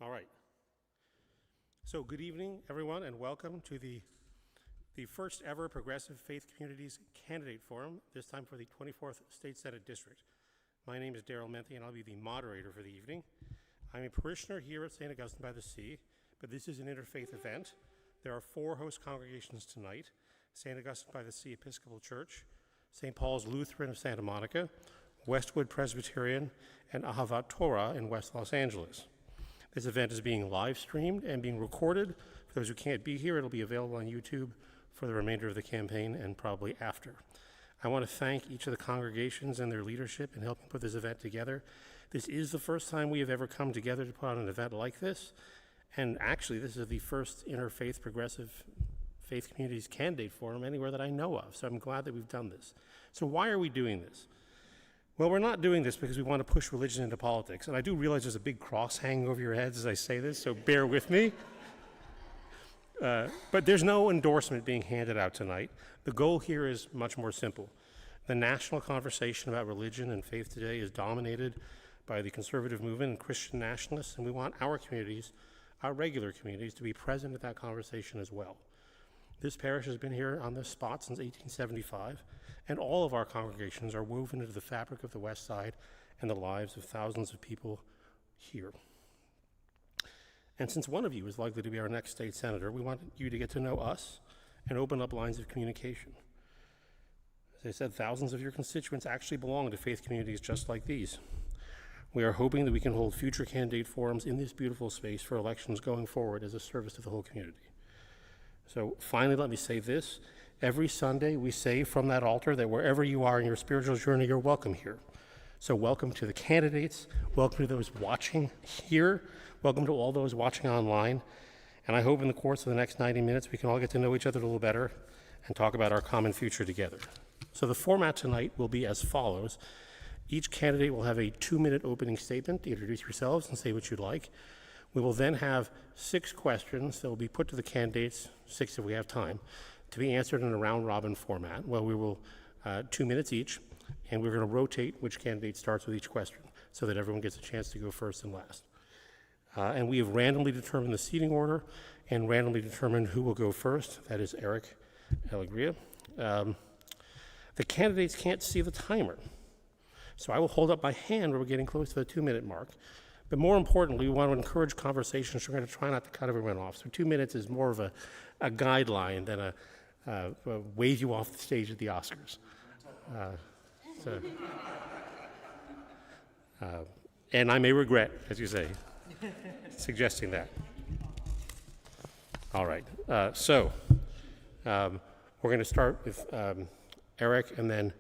All right. So good evening, everyone, and welcome to the first ever Progressive Faith Communities Candidate Forum, this time for the 24th State Senate District. My name is Daryl Menthe, and I'll be the moderator for the evening. I'm a parishioner here at St. Augustine by the Sea, but this is an interfaith event. There are 4 host congregations tonight: St. Augustine by the Sea Episcopal Church, St. Paul's Lutheran of Santa Monica, Westwood Presbyterian, and Ahavat Torah in West Los Angeles. This event is being live streamed and being recorded. For those who can't be here, it'll be available on YouTube for the remainder of the campaign and probably after. I want to thank each of the congregations and their leadership in helping put this event together. This is the first time we have ever come together to put on an event like this. And actually, this is the first interfaith progressive faith communities candidate forum anywhere that I know of. So I'm glad that we've done this. So why are we doing this? Well, we're not doing this because we want to push religion into politics. And I do realize there's a big cross hanging over your heads as I say this, so bear with me. But there's no endorsement being handed out tonight. The goal here is much more simple. The national conversation about religion and faith today is dominated by the conservative movement and Christian nationalists, and we want our communities, our regular communities, to be present at that conversation as well. This parish has been here on this spot since 1875, and all of our congregations are woven into the fabric of the West Side and the lives of thousands of people here. And since one of you is likely to be our next state senator, we want you to get to know us and open up lines of communication. As I said, thousands of your constituents actually belong to faith communities just like these. We are hoping that we can hold future candidate forums in this beautiful space for elections going forward as a service to the whole community. So finally, let me say this. Every Sunday, we say from that altar that wherever you are in your spiritual journey, you're welcome here. So welcome to the candidates, welcome to those watching here, welcome to all those watching online, and I hope in the course of the next 90 minutes we can all get to know each other a little better and talk about our common future together. So the format tonight will be as follows. Each candidate will have a 2-minute opening statement to introduce yourselves and say what you'd like. We will then have 6 questions that will be put to the candidates, 6 if we have time, to be answered in a round-robin format. Well, we will 2 minutes each, and we're going to rotate which candidate starts with each question so that everyone gets a chance to go first and last. And we have randomly determined the seating order and randomly determined who will go first. That is Eric Alegria. The candidates can't see the timer, so I will hold up my hand when we're getting close to the 2-minute mark. But more importantly, we want to encourage conversations, so we're going to try not to cut everyone off. So 2 minutes is more of a guideline than a wave you off the stage at the Oscars. And I may regret, as you say, suggesting that. All right, so we're going to start with Eric, and then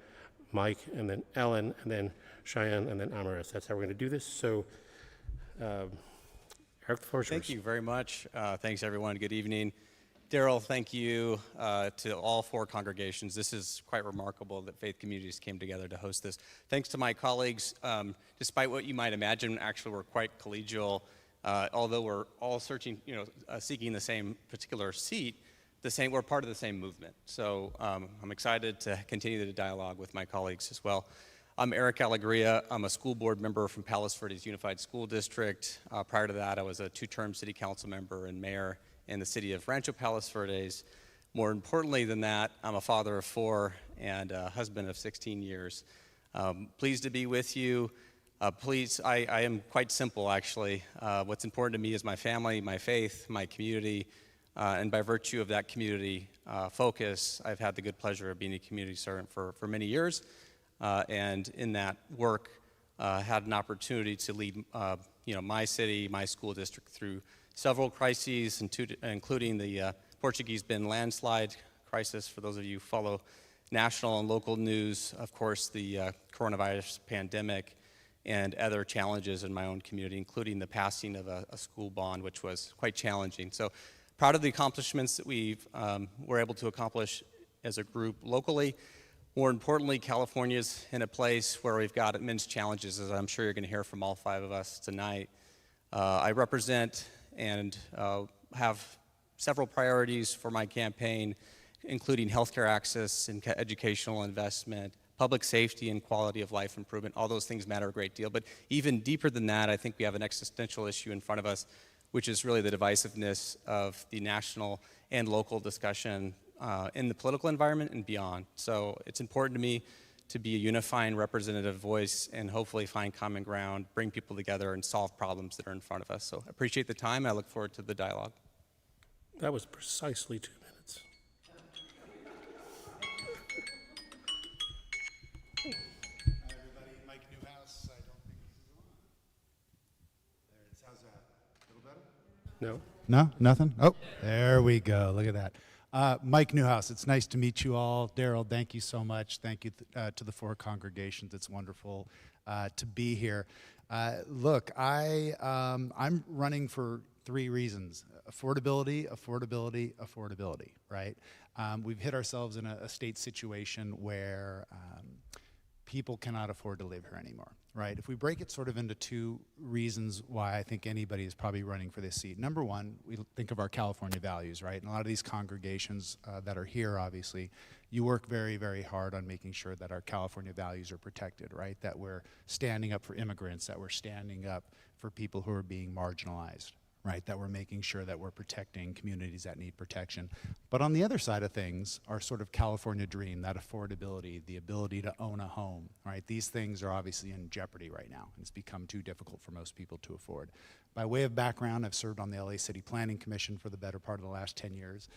Mike, and then Ellen, and then Cheyenne, and then Amaris. That's how we're going to do this. So, Eric, the floor is yours. Thank you very much. Thanks, everyone. Good evening. Daryl, thank you to all 4 congregations. This is quite remarkable that faith communities came together to host this. Thanks to my colleagues. Despite what you might imagine, actually we're quite collegial. Although we're all searching, seeking the same particular seat, we're part of the same movement. So I'm excited to continue the dialogue with my colleagues as well. I'm Eric Alegria. I'm a school board member from Palos Verdes Unified School District. Prior to that, I was a 2-term city council member and mayor in the city of Rancho Palos Verdes. More importantly than that, I'm a father of 4 and a husband of 16 years. Pleased to be with you. I am quite simple, actually. What's important to me is my family, my faith, my community, and by virtue of that community focus, I've had the good pleasure of being a community servant for many years. And in that work, had an opportunity to lead, my city, my school district through several crises, including the Portuguese Bend landslide crisis. For those of you who follow national and local news, of course, the coronavirus pandemic and other challenges in my own community, including the passing of a school bond, which was quite challenging. So proud of the accomplishments that we were able to accomplish as a group locally. More importantly, California's in a place where we've got immense challenges, as I'm sure you're going to hear from all 5 of us tonight. I represent and have several priorities for my campaign, including healthcare access and educational investment, public safety and quality of life improvement. All those things matter a great deal. But even deeper than that, I think we have an existential issue in front of us, which is really the divisiveness of the national and local discussion in the political environment and beyond. So it's important to me to be a unifying representative voice and hopefully find common ground, bring people together, and solve problems that are in front of us. So I appreciate the time. I look forward to the dialogue. That was precisely 2 minutes. Hi, everybody. Mike Newhouse. I don't think this is on. There it is. How's that? A little better? No? No? Nothing? Oh, there we go. Look at that. Mike Newhouse, it's nice to meet you all. Daryl, thank you so much. Thank you to the 4 congregations. It's wonderful to be here. Look, I'm running for 3 reasons. Affordability, affordability, affordability, right? We've hit ourselves in a state situation where people cannot afford to live here anymore, right? If we break it sort of into 2 reasons why I think anybody is probably running for this seat. Number one, we think of our California values, right? And a lot of these congregations that are here, obviously, you work very, very hard on making sure that our California values are protected, right? That we're standing up for immigrants, that we're standing up for people who are being marginalized, right? That we're making sure that we're protecting communities that need protection. But on the other side of things, our sort of California dream, that affordability, the ability to own a home, right? These things are obviously in jeopardy right now. It's become too difficult for most people to afford. By way of background, I've served on the LA City Planning Commission for the better part of the last 10 years.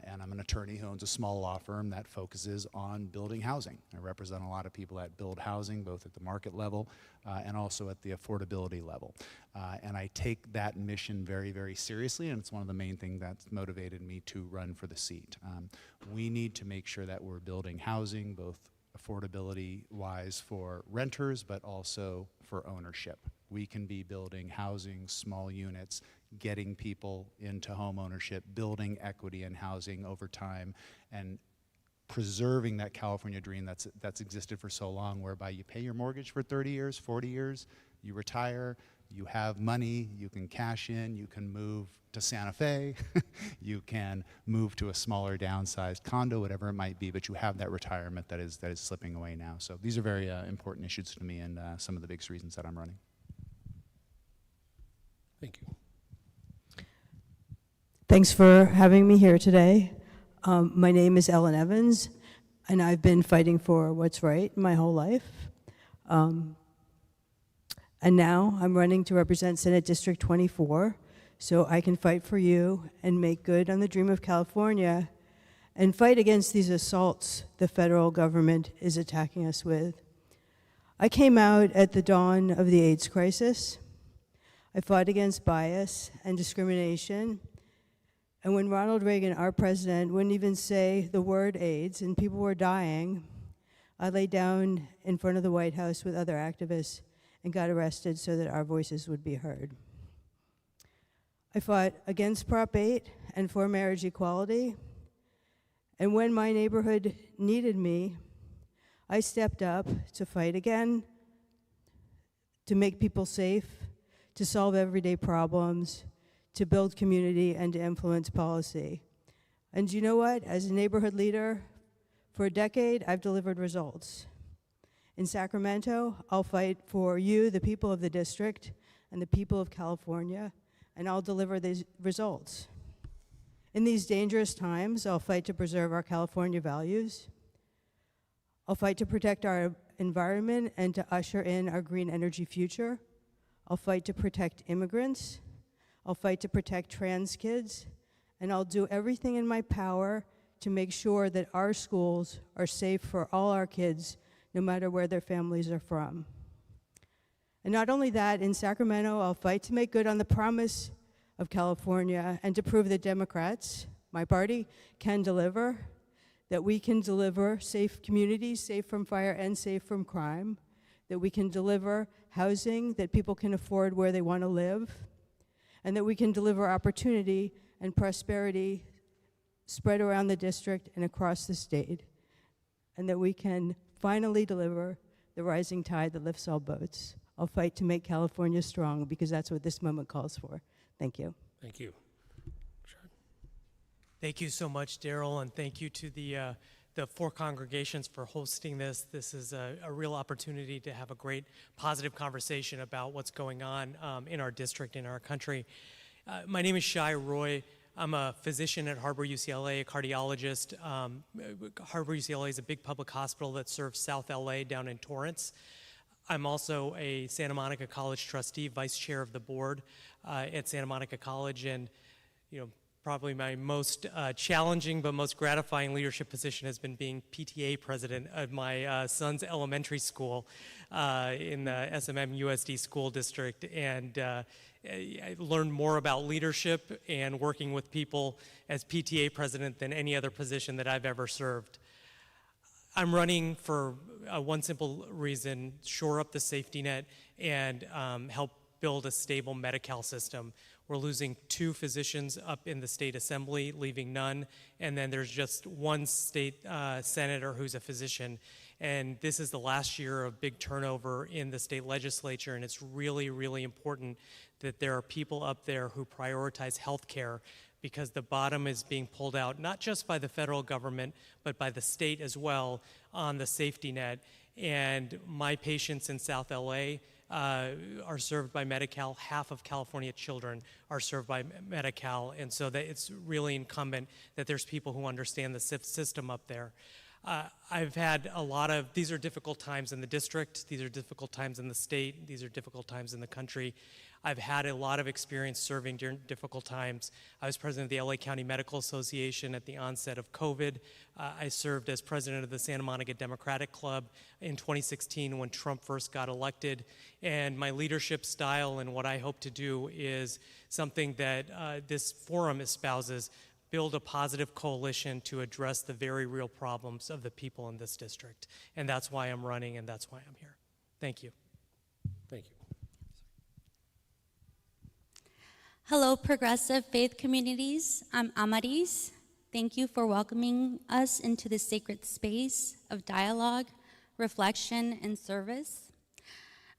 And I'm an attorney who owns a small law firm that focuses on building housing. I represent a lot of people that build housing, both at the market level and also at the affordability level. And I take that mission very, very seriously, and it's one of the main things that's motivated me to run for the seat. We need to make sure that we're building housing, both affordability-wise for renters, but also for ownership. We can be building housing, small units, getting people into home ownership, building equity in housing over time, and preserving that California dream that's existed for so long, whereby you pay your mortgage for 30 years, 40 years, you retire, you have money, you can cash in, you can move to Santa Fe, you can move to a smaller downsized condo, whatever it might be, but you have that retirement that is slipping away now. So these are very important issues to me, and some of the biggest reasons that I'm running. Thank you. Thanks for having me here today. My name is Ellen Evans, and I've been fighting for what's right my whole life. And now I'm running to represent Senate District 24, so I can fight for you and make good on the dream of California and fight against these assaults the federal government is attacking us with. I came out at the dawn of the AIDS crisis. I fought against bias and discrimination. And when Ronald Reagan, our president, wouldn't even say the word AIDS and people were dying, I laid down in front of the White House with other activists and got arrested so that our voices would be heard. I fought against Prop 8 and for marriage equality. And when my neighborhood needed me, I stepped up to fight again, to make people safe, to solve everyday problems, to build community, and to influence policy. And you know what? As a neighborhood leader, for a decade, I've delivered results. In Sacramento, I'll fight for you, the people of the district, and the people of California, and I'll deliver these results. In these dangerous times, I'll fight to preserve our California values. I'll fight to protect our environment and to usher in our green energy future. I'll fight to protect immigrants. I'll fight to protect trans kids. And I'll do everything in my power to make sure that our schools are safe for all our kids, no matter where their families are from. And not only that, in Sacramento, I'll fight to make good on the promise of California and to prove that Democrats, my party, can deliver, that we can deliver safe communities, safe from fire and safe from crime, that we can deliver housing that people can afford where they want to live, and that we can deliver opportunity and prosperity spread around the district and across the state, and that we can finally deliver the rising tide that lifts all boats. I'll fight to make California strong because that's what this moment calls for. Thank you. Thank you. Thank you so much, Daryl, and thank you to the the four congregations for hosting this. This is a real opportunity to have a great positive conversation about what's going on in our district, in our country. My name is Shai Roy. I'm a physician at Harbor UCLA, a cardiologist. Harbor UCLA is a big public hospital that serves South LA down in Torrance. I'm also a Santa Monica College trustee, vice chair of the board at Santa Monica College, and probably my most challenging but most gratifying leadership position has been being PTA president of my son's elementary school in the SMM USD school district. And I learned more about leadership and working with people as PTA president than any other position that I've ever served. I'm running for one simple reason: shore up the safety net and help build a stable Medi-Cal system. We're losing 2 physicians up in the state assembly, leaving none, and then there's just 1 state senator who's a physician. And this is the last year of big turnover in the state legislature, and it's really, really important that there are people up there who prioritize health care, because the bottom is being pulled out, not just by the federal government, but by the state as well on the safety net. And my patients in South LA are served by Medi-Cal. Half of California children are served by Medi-Cal, and so that it's really incumbent that there's people who understand the system up there. I've had these are difficult times in the district, these are difficult times in the state, these are difficult times in the country. I've had a lot of experience serving during difficult times. I was president of the LA County Medical Association at the onset of COVID. I served as president of the Santa Monica Democratic Club in 2016 when Trump first got elected. And my leadership style and what I hope to do is something that this forum espouses: build a positive coalition to address the very real problems of the people in this district. And that's why I'm running, and that's why I'm here. Thank you. Thank you. Hello, progressive faith communities. I'm Amaris. Thank you for welcoming us into this sacred space of dialogue, reflection, and service.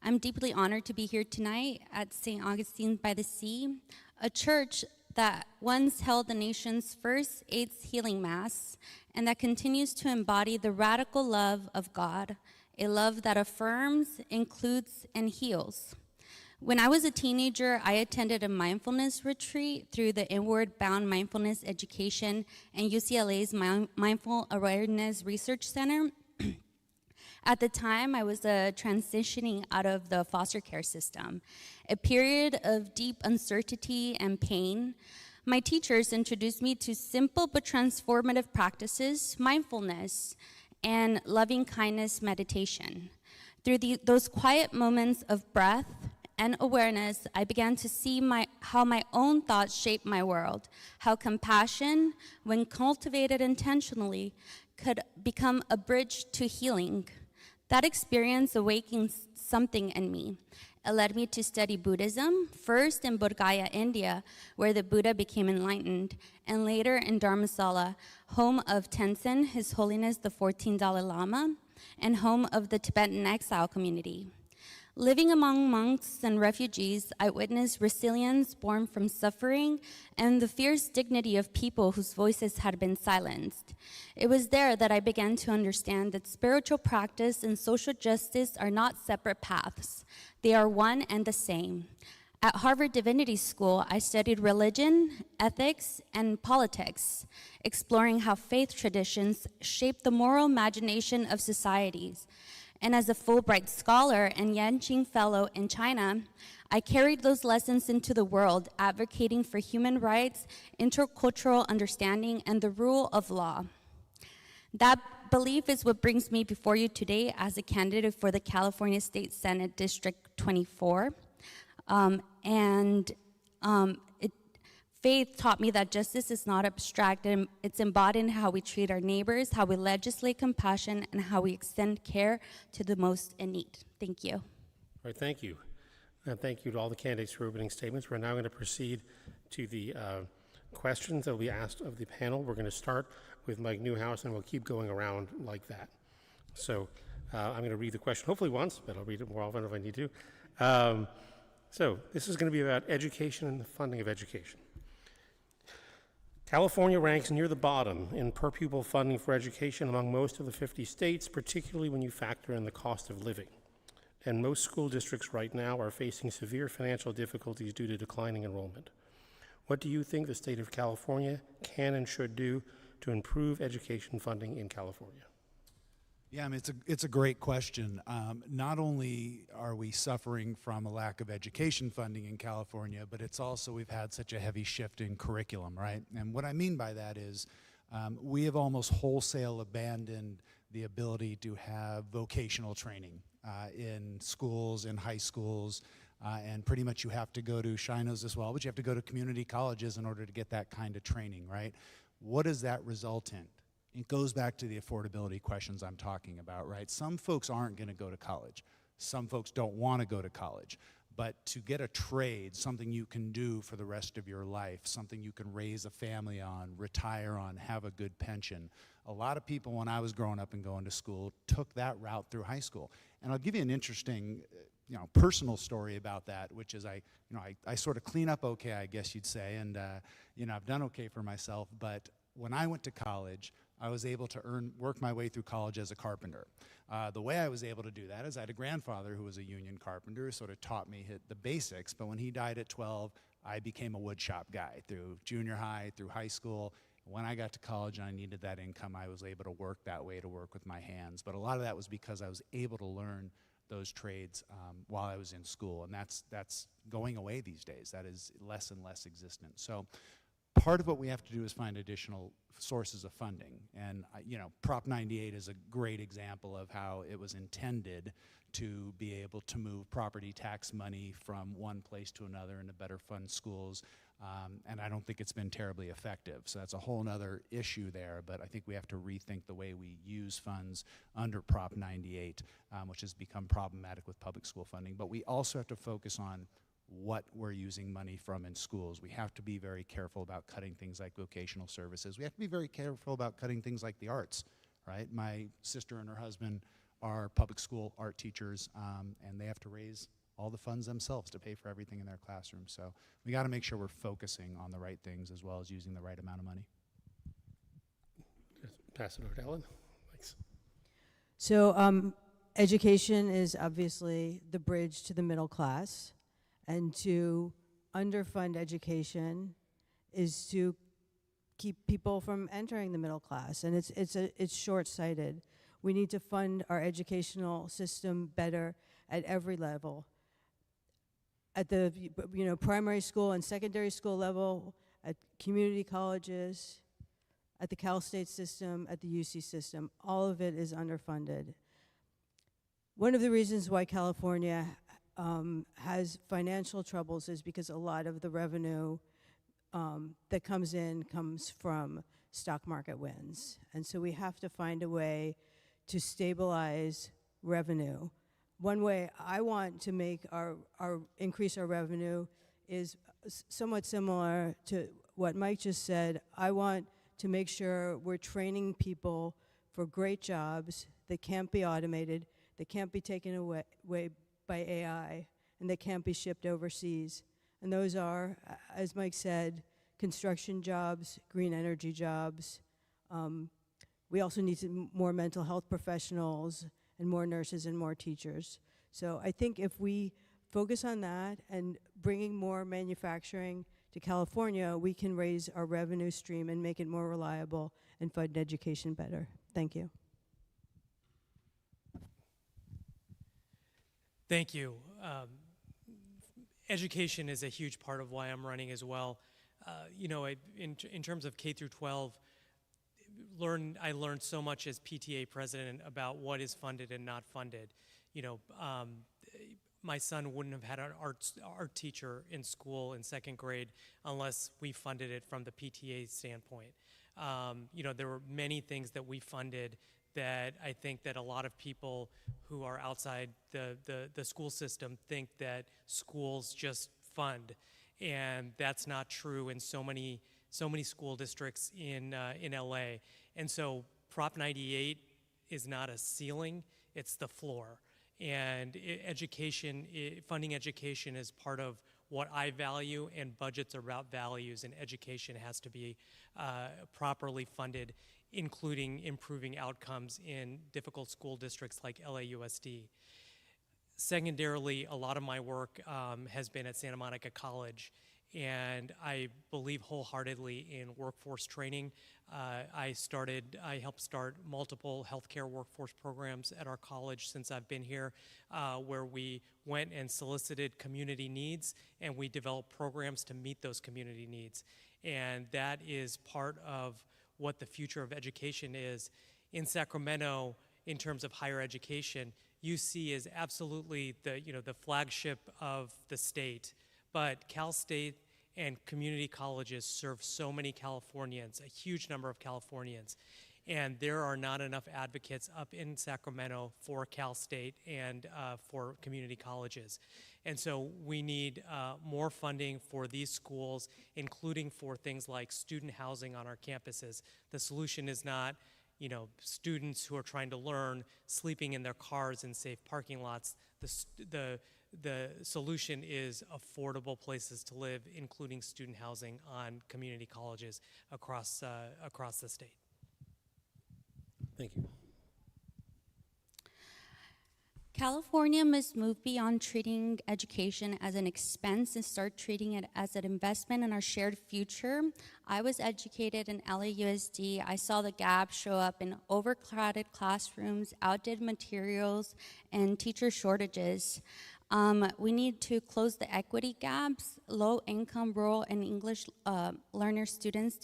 I'm deeply honored to be here tonight at St. Augustine by the Sea, a church that once held the nation's first AIDS healing mass and that continues to embody the radical love of God, a love that affirms, includes, and heals. When I was a teenager, I attended a mindfulness retreat through the Inward Bound Mindfulness Education and UCLA's Mindful Awareness Research Center. At the time, I was transitioning out of the foster care system, a period of deep uncertainty and pain. My teachers introduced me to simple but transformative practices, mindfulness, and loving kindness meditation. Through those quiet moments of breath and awareness, I began to see how my own thoughts shape my world, how compassion, when cultivated intentionally, could become a bridge to healing. That experience awakened something in me. It led me to study Buddhism, first in Bodh Gaya, India, where the Buddha became enlightened, and later in Dharamsala, home of Tenzin, His Holiness the 14th Dalai Lama, and home of the Tibetan exile community. Living among monks and refugees, I witnessed resilience born from suffering and the fierce dignity of people whose voices had been silenced. It was there that I began to understand that spiritual practice and social justice are not separate paths. They are one and the same. At Harvard Divinity School, I studied religion, ethics, and politics, exploring how faith traditions shape the moral imagination of societies. And as a Fulbright scholar and Yanqing Fellow in China, I carried those lessons into the world, advocating for human rights, intercultural understanding, and the rule of law. That belief is what brings me before you today as a candidate for the California State Senate District 24. Faith taught me that justice is not abstract, and it's embodied in how we treat our neighbors, how we legislate compassion, and how we extend care to the most in need. Thank you. All right, thank you. And thank you to all the candidates for opening statements. We're now going to proceed to the questions that will be asked of the panel. We're going to start with Mike Newhouse, and we'll keep going around like that. So I'm going to read the question, hopefully once, but I'll read it more often if I need to. So this is going to be about education and the funding of education. California ranks near the bottom in per pupil funding for education among most of the 50 states, particularly when you factor in the cost of living. And most school districts right now are facing severe financial difficulties due to declining enrollment. What do you think the state of California can and should do to improve education funding in California? Yeah, I mean, it's a great question. Not only are we suffering from a lack of education funding in California, but it's also we've had such a heavy shift in curriculum, right? And what I mean by that is we have almost wholesale abandoned the ability to have vocational training in schools, in high schools, and pretty much you have to go to Shinos as well, but you have to go to community colleges in order to get that kind of training, right? What does that result in? It goes back to the affordability questions I'm talking about, right? Some folks aren't going to go to college. Some folks don't want to go to college. But to get a trade, something you can do for the rest of your life, something you can raise a family on, retire on, have a good pension. A lot of people, when I was growing up and going to school, took that route through high school. And I'll give you an interesting personal story about that, which is I sort of clean up okay, I guess you'd say, and I've done okay for myself. But when I went to college, I was able to work my way through college as a carpenter. The way I was able to do that is I had a grandfather who was a union carpenter who sort of taught me the basics, but when he died at 12, I became a woodshop guy through junior high, through high school. When I got to college and I needed that income, I was able to work that way, to work with my hands. But a lot of that was because I was able to learn those trades while I was in school, and that's going away these days. That is less and less existent. So part of what we have to do is find additional sources of funding. And Prop 98 is a great example of how it was intended to be able to move property tax money from one place to another and to better fund schools. And I don't think it's been terribly effective. So that's a whole other issue there, but I think we have to rethink the way we use funds under Prop 98, which has become problematic with public school funding. But we also have to focus on what we're using money from in schools. We have to be very careful about cutting things like vocational services. We have to be very careful about cutting things like the arts, right? My sister and her husband are public school art teachers, and they have to raise all the funds themselves to pay for everything in their classroom. So we got to make sure we're focusing on the right things as well as using the right amount of money. Pass it over to Ellen. Thanks. So education is obviously the bridge to the middle class. And to underfund education is to keep people from entering the middle class, and it's short-sighted. We need to fund our educational system better at every level. At the primary school and secondary school level, at community colleges, at the Cal State system, at the UC system, all of it is underfunded. One of the reasons why California has financial troubles is because a lot of the revenue that comes in comes from stock market wins. And so we have to find a way to stabilize revenue. One way I want to make increase our revenue is somewhat similar to what Mike just said. I want to make sure we're training people for great jobs that can't be automated, that can't be taken away by AI, and they can't be shipped overseas. And those are, as Mike said, construction jobs, green energy jobs. We also need more mental health professionals and more nurses and more teachers. So I think if we focus on that and bringing more manufacturing to California, we can raise our revenue stream and make it more reliable and fund education better. Thank you. Thank you. Education is a huge part of why I'm running as well. In terms of K through 12, I learned so much as PTA president about what is funded and not funded. My son wouldn't have had an art teacher in school in second grade unless we funded it from the PTA standpoint. There were many things that we funded that I think that a lot of people who are outside the school system think that schools just fund, and that's not true in so many school districts in LA. And so Prop 98 is not a ceiling, it's the floor. And funding education is part of what I value, and budgets are about values, and education has to be properly funded, including improving outcomes in difficult school districts like LAUSD. Secondarily, a lot of my work has been at Santa Monica College, and I believe wholeheartedly in workforce training. I helped start multiple healthcare workforce programs at our college since I've been here, where we went and solicited community needs, and we developed programs to meet those community needs. And that is part of what the future of education is. In Sacramento, in terms of higher education, UC is absolutely the flagship of the state, but Cal State and community colleges serve so many Californians, a huge number of Californians, and there are not enough advocates up in Sacramento for Cal State and for community colleges. And so we need more funding for these schools, including for things like student housing on our campuses. The solution is not students who are trying to learn sleeping in their cars in safe parking lots. The solution is affordable places to live, including student housing on community colleges across the state. Thank you. California must move beyond treating education as an expense and start treating it as an investment in our shared future. I was educated in LAUSD. I saw the gap show up in overcrowded classrooms, outdated materials, and teacher shortages. We need to close the equity gaps. Low-income, rural, and English learner students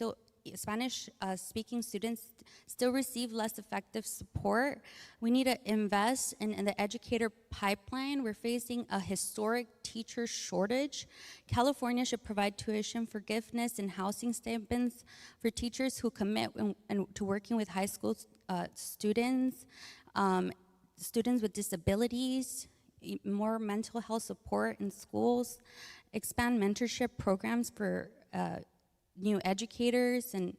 Spanish-speaking students still receive less effective support. We need to invest in the educator pipeline. We're facing a historic teacher shortage. California should provide tuition forgiveness and housing stipends for teachers who commit to working with high school students, students with disabilities, more mental health support in schools, expand mentorship programs for new educators, and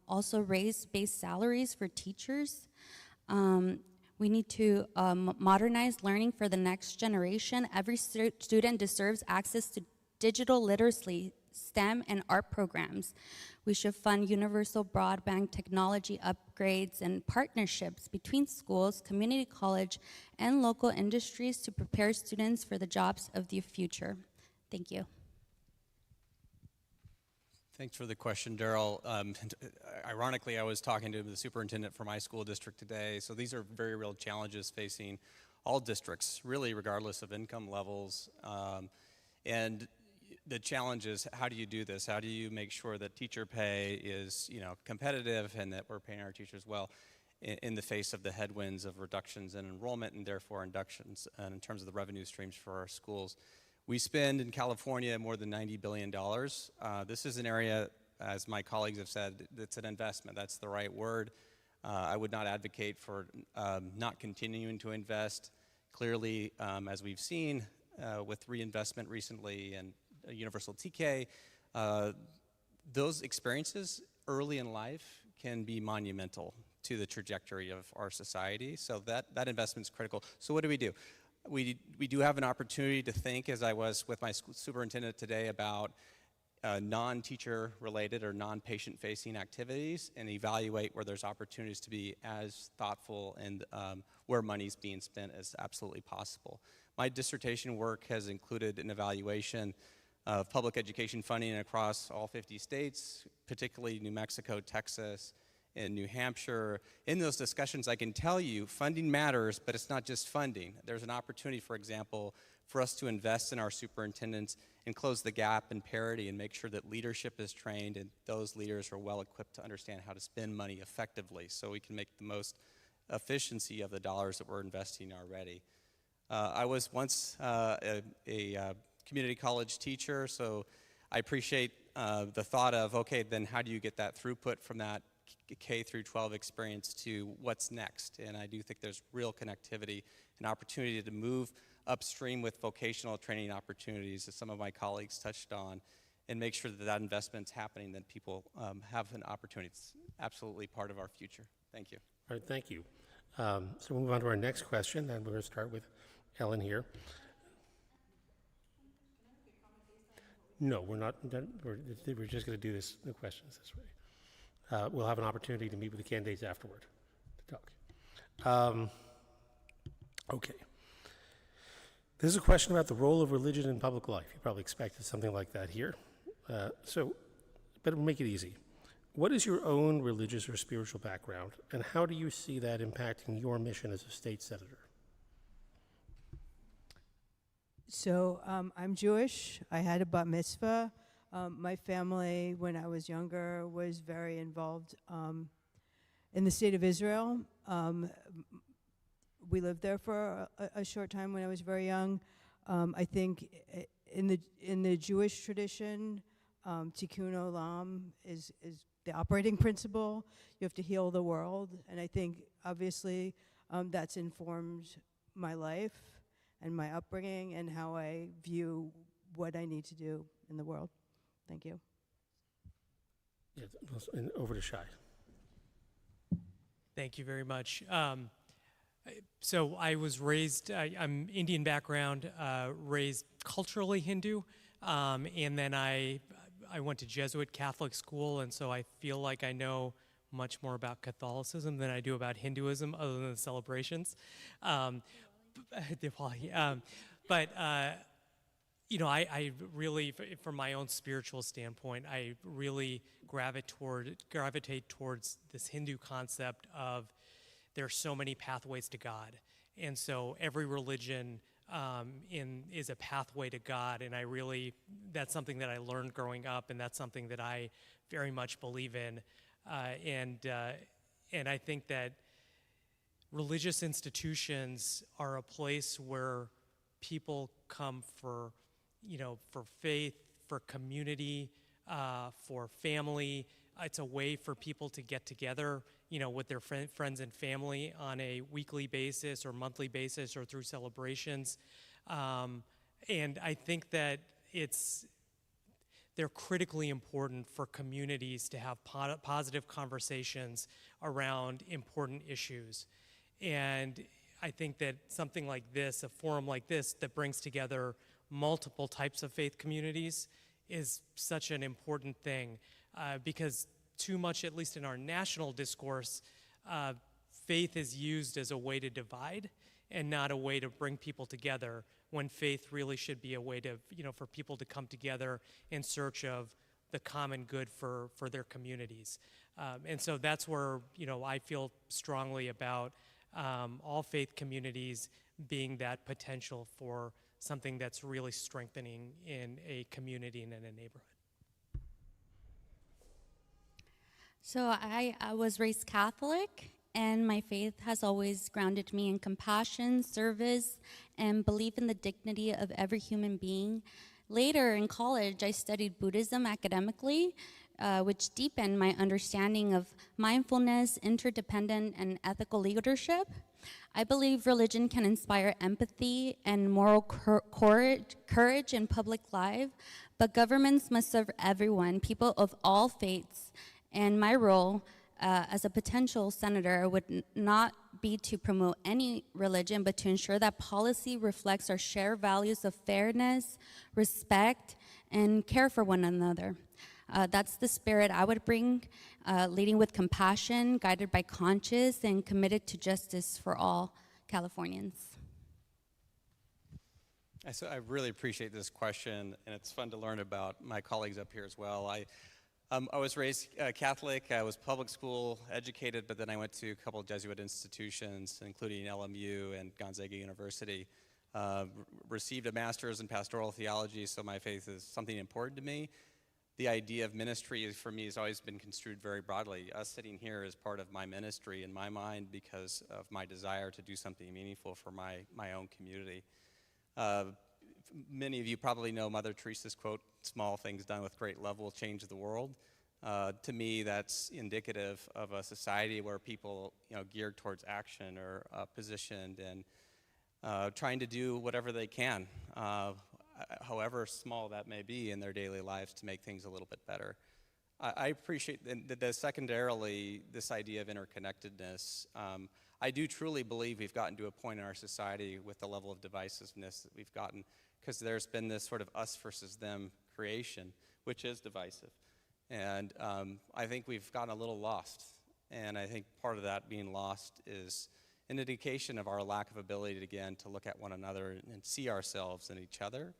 also raise base salaries for teachers. We need to modernize learning for the next generation. Every student deserves access to digital literacy, STEM, and art programs. We should fund universal broadband technology upgrades and partnerships between schools, community college, and local industries to prepare students for the jobs of the future. Thank you. Thanks for the question, Daryl. Ironically, I was talking to the superintendent for my school district today, so these are very real challenges facing all districts, really regardless of income levels. And the challenge is, how do you do this? How do you make sure that teacher pay is competitive and that we're paying our teachers well in the face of the headwinds of reductions in enrollment and therefore inductions in terms of the revenue streams for our schools? We spend in California more than $90 billion. This is an area, as my colleagues have said, it's an investment. That's the right word. I would not advocate for not continuing to invest. Clearly, as we've seen with reinvestment recently and universal TK, those experiences early in life can be monumental to the trajectory of our society. So that investment is critical. So what do? We do have an opportunity to think, as I was with my superintendent today, about non-teacher related or non-patient facing activities and evaluate where there's opportunities to be as thoughtful and where money's being spent as absolutely possible. My dissertation work has included an evaluation of public education funding across all 50 states, particularly New Mexico, Texas, in New Hampshire. In those discussions, I can tell you funding matters, but it's not just funding. There's an opportunity, for example, for us to invest in our superintendents and close the gap in parity and make sure that leadership is trained and those leaders are well equipped to understand how to spend money effectively so we can make the most efficiency of the dollars that we're investing already. I was once a community college teacher, so I appreciate the thought of, okay, then how do you get that throughput from that K through 12 experience to what's next? And I do think there's real connectivity and opportunity to move upstream with vocational training opportunities, as some of my colleagues touched on, and make sure that that investment's happening, that people have an opportunity. It's absolutely part of our future. Thank you. All right, thank you. So we'll move on to our next question, and we're going to start with Ellen here. No, we're not. We're just going to do the questions this way. We'll have an opportunity to meet with the candidates afterward to talk. Okay. This is a question about the role of religion in public life. You probably expected something like that here. But we'll make it easy. What is your own religious or spiritual background, and how do you see that impacting your mission as a state senator? So I'm Jewish. I had a bat mitzvah. My family, when I was younger, was very involved in the state of Israel. We lived there for a short time when I was very young. I think in the Jewish tradition, tikkun olam is the operating principle. You have to heal the world, and I think obviously that's informed my life and my upbringing and how I view what I need to do in the world. Thank you. Yeah, and over to Shai. Thank you very much. So I was raised, I'm Indian background, raised culturally Hindu, and then I went to Jesuit Catholic school, and so I feel like I know much more about Catholicism than I do about Hinduism, other than the celebrations. But you know, I really, from my own spiritual standpoint, I really gravitate towards this Hindu concept of there's so many pathways to God, and so every religion is a pathway to God, and that's something that I learned growing up, and that's something that I very much believe in, and I think that religious institutions are a place where people come for faith, for community, for family. It's a way for people to get together, with their friends and family on a weekly basis or monthly basis or through celebrations. And I think that they're critically important for communities to have positive conversations around important issues. And I think that something like this, a forum like this that brings together multiple types of faith communities, is such an important thing, because too much, at least in our national discourse, faith is used as a way to divide and not a way to bring people together, when faith really should be a way to, for people to come together in search of the common good for their communities. And so that's where, I feel strongly about all faith communities being that potential for something that's really strengthening in a community and in a neighborhood. So I was raised Catholic, and my faith has always grounded me in compassion, service, and belief in the dignity of every human being. Later in college, I studied Buddhism academically, which deepened my understanding of mindfulness, interdependent, and ethical leadership. I believe religion can inspire empathy and moral courage in public life, but governments must serve everyone, people of all faiths. And my role as a potential senator would not be to promote any religion, but to ensure that policy reflects our shared values of fairness, respect, and care for one another. That's the spirit I would bring, leading with compassion, guided by conscience, and committed to justice for all Californians. So I really appreciate this question, and it's fun to learn about my colleagues up here as well. I was raised Catholic. I was public school educated, but then I went to a couple of Jesuit institutions, including LMU and Gonzaga University. Received a master's in pastoral theology, so my faith is something important to me. The idea of ministry for me has always been construed very broadly. Us sitting here is part of my ministry in my mind because of my desire to do something meaningful for my own community. Many of you probably know Mother Teresa's quote, "Small things done with great love will change the world." To me, that's indicative of a society where people, geared towards action are positioned and trying to do whatever they can, however small that may be in their daily lives, to make things a little bit better. I appreciate that secondarily this idea of interconnectedness. I do truly believe we've gotten to a point in our society with the level of divisiveness that we've gotten, because there's been this sort of us versus them creation, which is divisive. And I think we've gotten a little lost. And I think part of that being lost is an indication of our lack of ability, again, to look at one another and see ourselves in each other,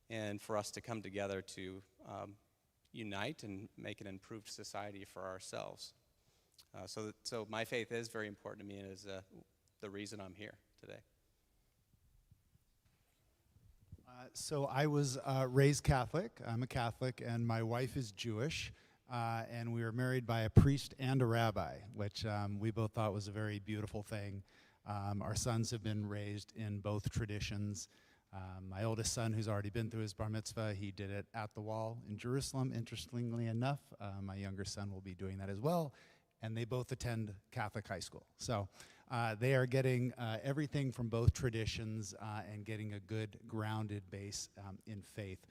and for us to come together to unite and make an improved society for ourselves. So my faith is very important to me, and is the reason I'm here today. So I was raised Catholic. I'm a Catholic, and my wife is Jewish. And we were married by a priest and a rabbi, which we both thought was a very beautiful thing. Our sons have been raised in both traditions. My oldest son, who's already been through his bar mitzvah, he did it at the wall in Jerusalem, interestingly enough. My younger son will be doing that as well, and they both attend Catholic high school. So they are getting everything from both traditions and getting a good grounded base in faith.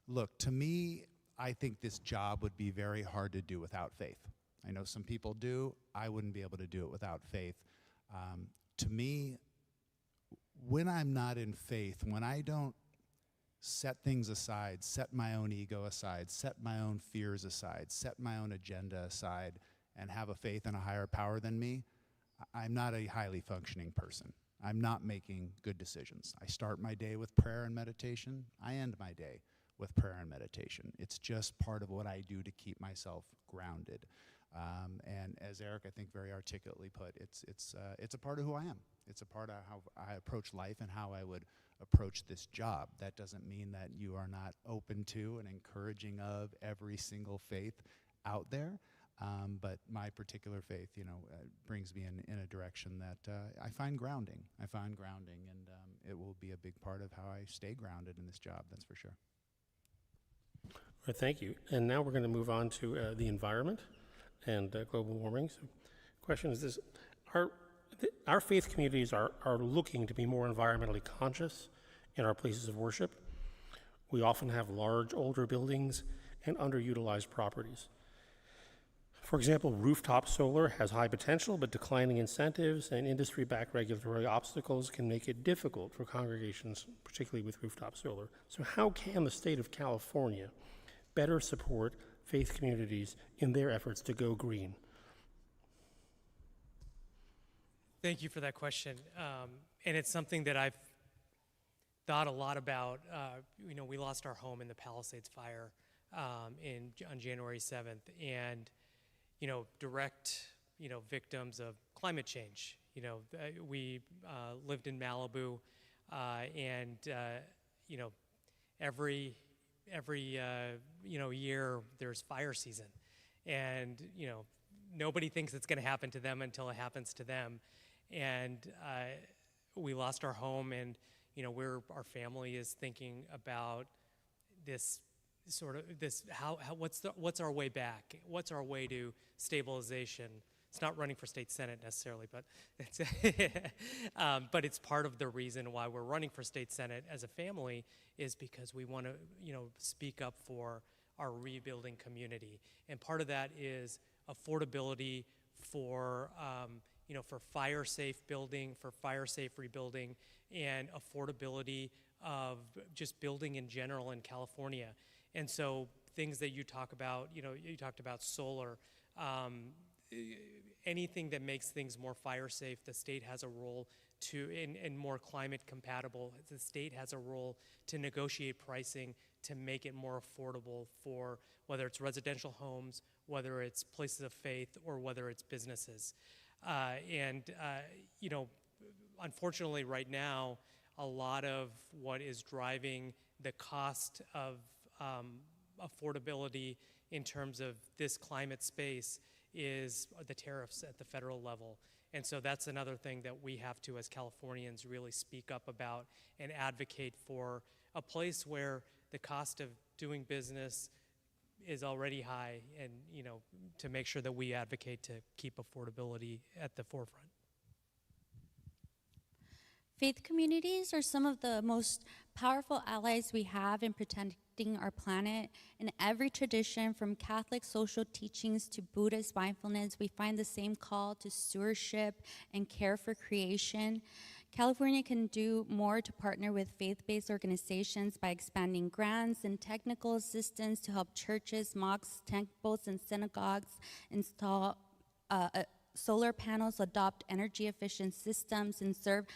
Look, to me, I think this job would be very hard to do without faith. I know some people do. I wouldn't be able to do it without faith. To me, when I'm not in faith, when I don't set things aside, set my own ego aside, set my own fears aside, set my own agenda aside, and have a faith in a higher power than me, I'm not a highly functioning person. I'm not making good decisions. I start my day with prayer and meditation. I end my day with prayer and meditation. It's just part of what I do to keep myself grounded. And as Eric, I think, very articulately put, it's a part of who I am. It's a part of how I approach life and how I would approach this job. That doesn't mean that you are not open to and encouraging of every single faith out there. But my particular faith, brings me in a direction that I find grounding. And it will be a big part of how I stay grounded in this job, that's for sure. All right, thank you. And now we're going to move on to the environment and global warming. So the question is this: our faith communities are looking to be more environmentally conscious in our places of worship. We often have large, older buildings and underutilized properties. For example, rooftop solar has high potential, but declining incentives and industry-backed regulatory obstacles can make it difficult for congregations, particularly with rooftop solar. So how can the state of California better support faith communities in their efforts to go green? Thank you for that question. And it's something that I've thought a lot about. We lost our home in the Palisades fire on January 7th. And, direct, victims of climate change. We lived in Malibu, and, every year there's fire season. And, nobody thinks it's going to happen to them until it happens to them. And we lost our home, and our family is thinking about this what's our way back? What's our way to stabilization? It's not running for state senate necessarily, but it's but it's part of the reason why we're running for state senate as a family, is because we want to speak up for our rebuilding community, and part of that is affordability for for fire safe building, for fire safe rebuilding, and affordability of just building in general in California. And so things that you talk about, you talked about solar, anything that makes things more fire safe, the state has a role to, and more climate compatible, the state has a role to negotiate pricing to make it more affordable for whether it's residential homes, whether it's places of faith, or whether it's businesses. Unfortunately right now, a lot of what is driving the cost of affordability in terms of this climate space is the tariffs at the federal level. And so that's another thing that we have to, as Californians, really speak up about and advocate for a place where the cost of doing business is already high, and to make sure that we advocate to keep affordability at the forefront. Faith communities are some of the most powerful allies we have in protecting our planet. In every tradition, from Catholic social teachings to Buddhist mindfulness, we find the same call to stewardship and care for creation. California can do more to partner with faith-based organizations by expanding grants and technical assistance to help churches, mosques, temples, and synagogues install solar panels, adopt energy-efficient systems, and serve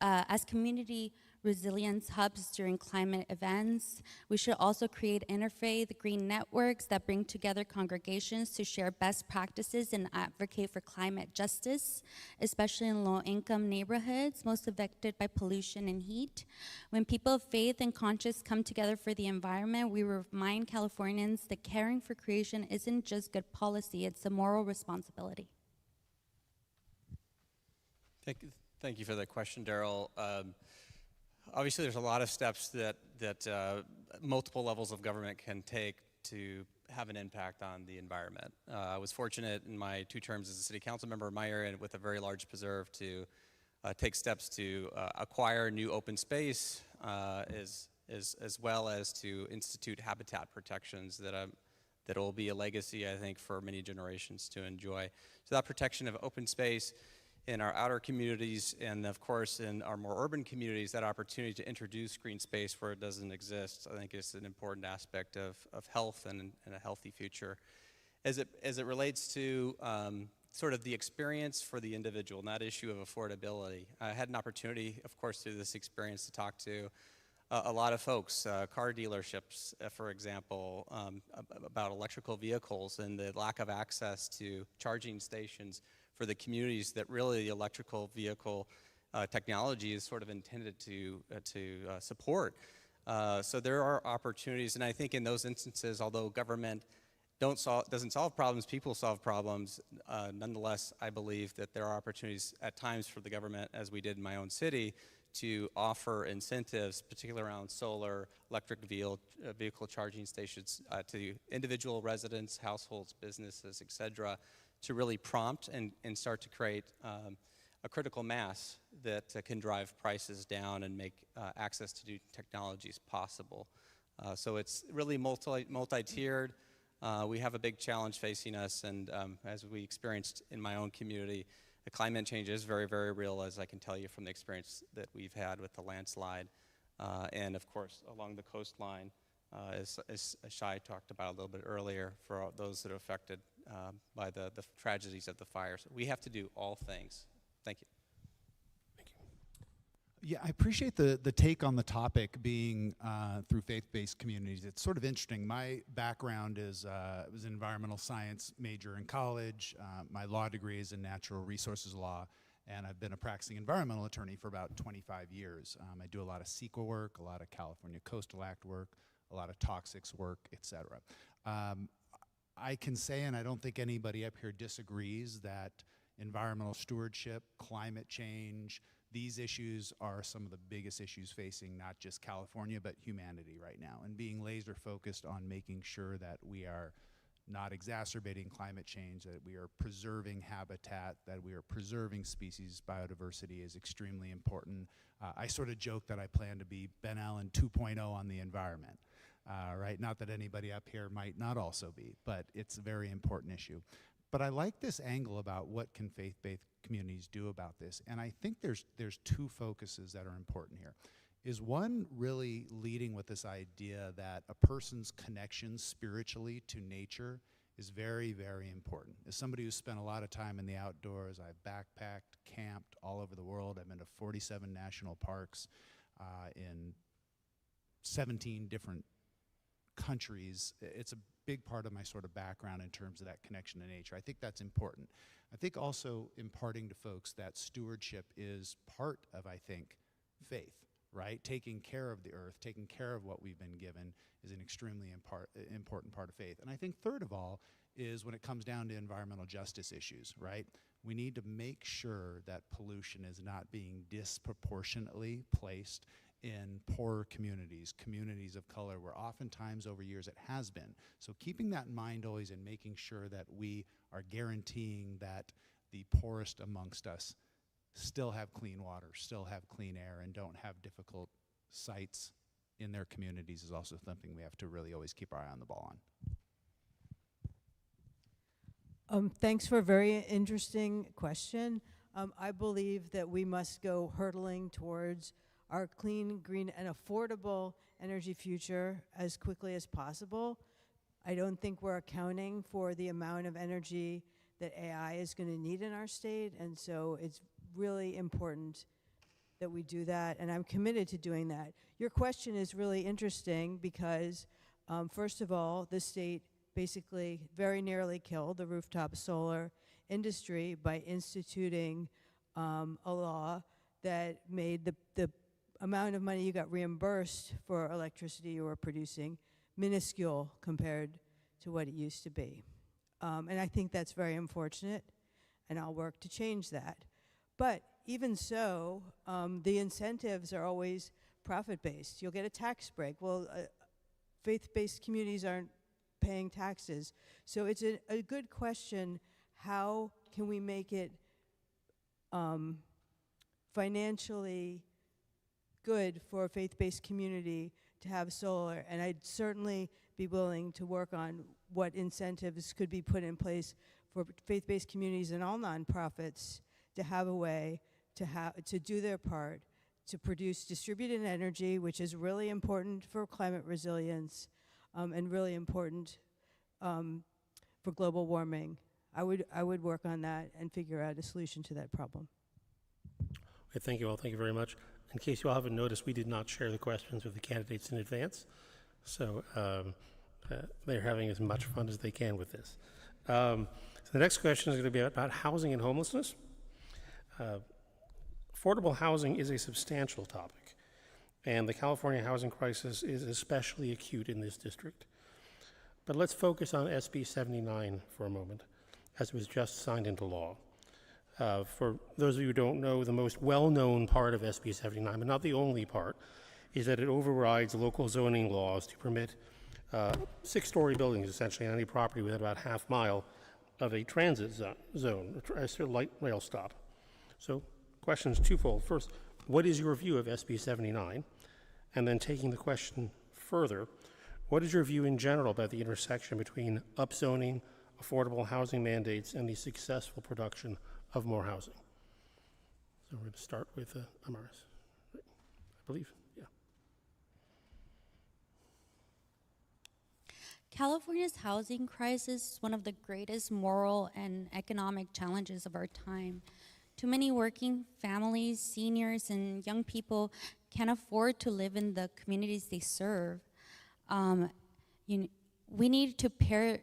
as community resilience hubs during climate events. We should also create interfaith green networks that bring together congregations to share best practices and advocate for climate justice, especially in low-income neighborhoods most affected by pollution and heat. When people of faith and conscience come together for the environment, we remind Californians that caring for creation isn't just good policy, it's a moral responsibility. Thank you for that question, Daryl. Obviously, there's a lot of steps that multiple levels of government can take to have an impact on the environment. I was fortunate in my 2 terms as a city council member in my area with a very large preserve to take steps to acquire new open space as well as to institute habitat protections that will be a legacy, I think, for many generations to enjoy. So that protection of open space in our outer communities and, of course, in our more urban communities, that opportunity to introduce green space where it doesn't exist, I think is an important aspect of health and a healthy future. As it relates to sort of the experience for the individual, and that issue of affordability, I had an opportunity, of course, through this experience to talk to a lot of folks, car dealerships, for example, about electrical vehicles and the lack of access to charging stations for the communities that really the electrical vehicle technology is sort of intended to support. So there are opportunities, and I think in those instances, although government doesn't solve problems, people solve problems, nonetheless, I believe that there are opportunities at times for the government, as we did in my own city, to offer incentives, particularly around solar, electric vehicle charging stations to individual residents, households, businesses, et cetera, to really prompt and start to create a critical mass that can drive prices down and make access to new technologies possible. So it's really multi-tiered. We have a big challenge facing us, and as we experienced in my own community, the climate change is very, very real, as I can tell you from the experience that we've had with the landslide. And of course, along the coastline, as Shai talked about a little bit earlier, for those that are affected by the tragedies of the fires. We have to do all things. Thank you. Thank you. Yeah, I appreciate the take on the topic being through faith-based communities. It's sort of interesting. My background is was an environmental science major in college. My law degree is in natural resources law, and I've been a practicing environmental attorney for about 25 years. I do a lot of CEQA work, a lot of California Coastal Act work, a lot of toxics work, et cetera. I can say, and I don't think anybody up here disagrees, that environmental stewardship, climate change, these issues are some of the biggest issues facing not just California, but humanity right now. And being laser focused on making sure that we are not exacerbating climate change, that we are preserving habitat, that we are preserving species biodiversity is extremely important. I sort of joke that I plan to be Ben Allen 2.0 on the environment, right? Not that anybody up here might not also be, but it's a very important issue. But I like this angle about what can faith-based communities do about this, and I think there's 2 focuses that are important here. Is one really leading with this idea that a person's connection spiritually to nature is very, very important. As somebody who's spent a lot of time in the outdoors, I've backpacked, camped all over the world. I've been to 47 national parks in 17 different countries. It's a big part of my sort of background in terms of that connection to nature. I think that's important. I think also imparting to folks that stewardship is part of, I think, faith, right? Taking care of the earth, taking care of what we've been given is an extremely important part of faith. And I think third of all is when it comes down to environmental justice issues, right? We need to make sure that pollution is not being disproportionately placed in poorer communities, communities of color, where oftentimes over years it has been. So keeping that in mind always and making sure that we are guaranteeing that the poorest amongst us still have clean water, still have clean air, and don't have difficult sites in their communities is also something we have to really always keep our eye on the ball on. Thanks for a very interesting question. I believe that we must go hurtling towards our clean, green, and affordable energy future as quickly as possible. I don't think we're accounting for the amount of energy that AI is going to need in our state, and so it's really important that we do that, and I'm committed to doing that. Your question is really interesting because, first of all, the state basically very nearly killed the rooftop solar industry by instituting a law that made the amount of money you got reimbursed for electricity you were producing minuscule compared to what it used to be. And I think that's very unfortunate, and I'll work to change that. But even so, the incentives are always profit-based. You'll get a tax break. Well, faith-based communities aren't paying taxes. So it's a good question, how can we make it financially good for a faith-based community to have solar? And I'd certainly be willing to work on what incentives could be put in place for faith-based communities and all nonprofits to have a way to do their part to produce distributed energy, which is really important for climate resilience and really important for global warming. I would work on that and figure out a solution to that problem. Okay, thank you all. Thank you very much. In case you all haven't noticed, we did not share the questions with the candidates in advance, so they're having as much fun as they can with this. So the next question is going to be about housing and homelessness. Affordable housing is a substantial topic, and the California housing crisis is especially acute in this district. But let's focus on SB 79 for a moment, as it was just signed into law. For those of you who don't know, the most well-known part of SB 79, but not the only part, is that it overrides local zoning laws to permit 6-story buildings, essentially, on any property within about half mile of a transit zone, a light rail stop. So, question's twofold. First, what is your view of SB 79? And then taking the question further, what is your view in general about the intersection between upzoning, affordable housing mandates, and the successful production of more housing? So we're going to start with Amaris, I believe, yeah. California's housing crisis is one of the greatest moral and economic challenges of our time. Too many working families, seniors, and young people can't afford to live in the communities they serve. We need to pair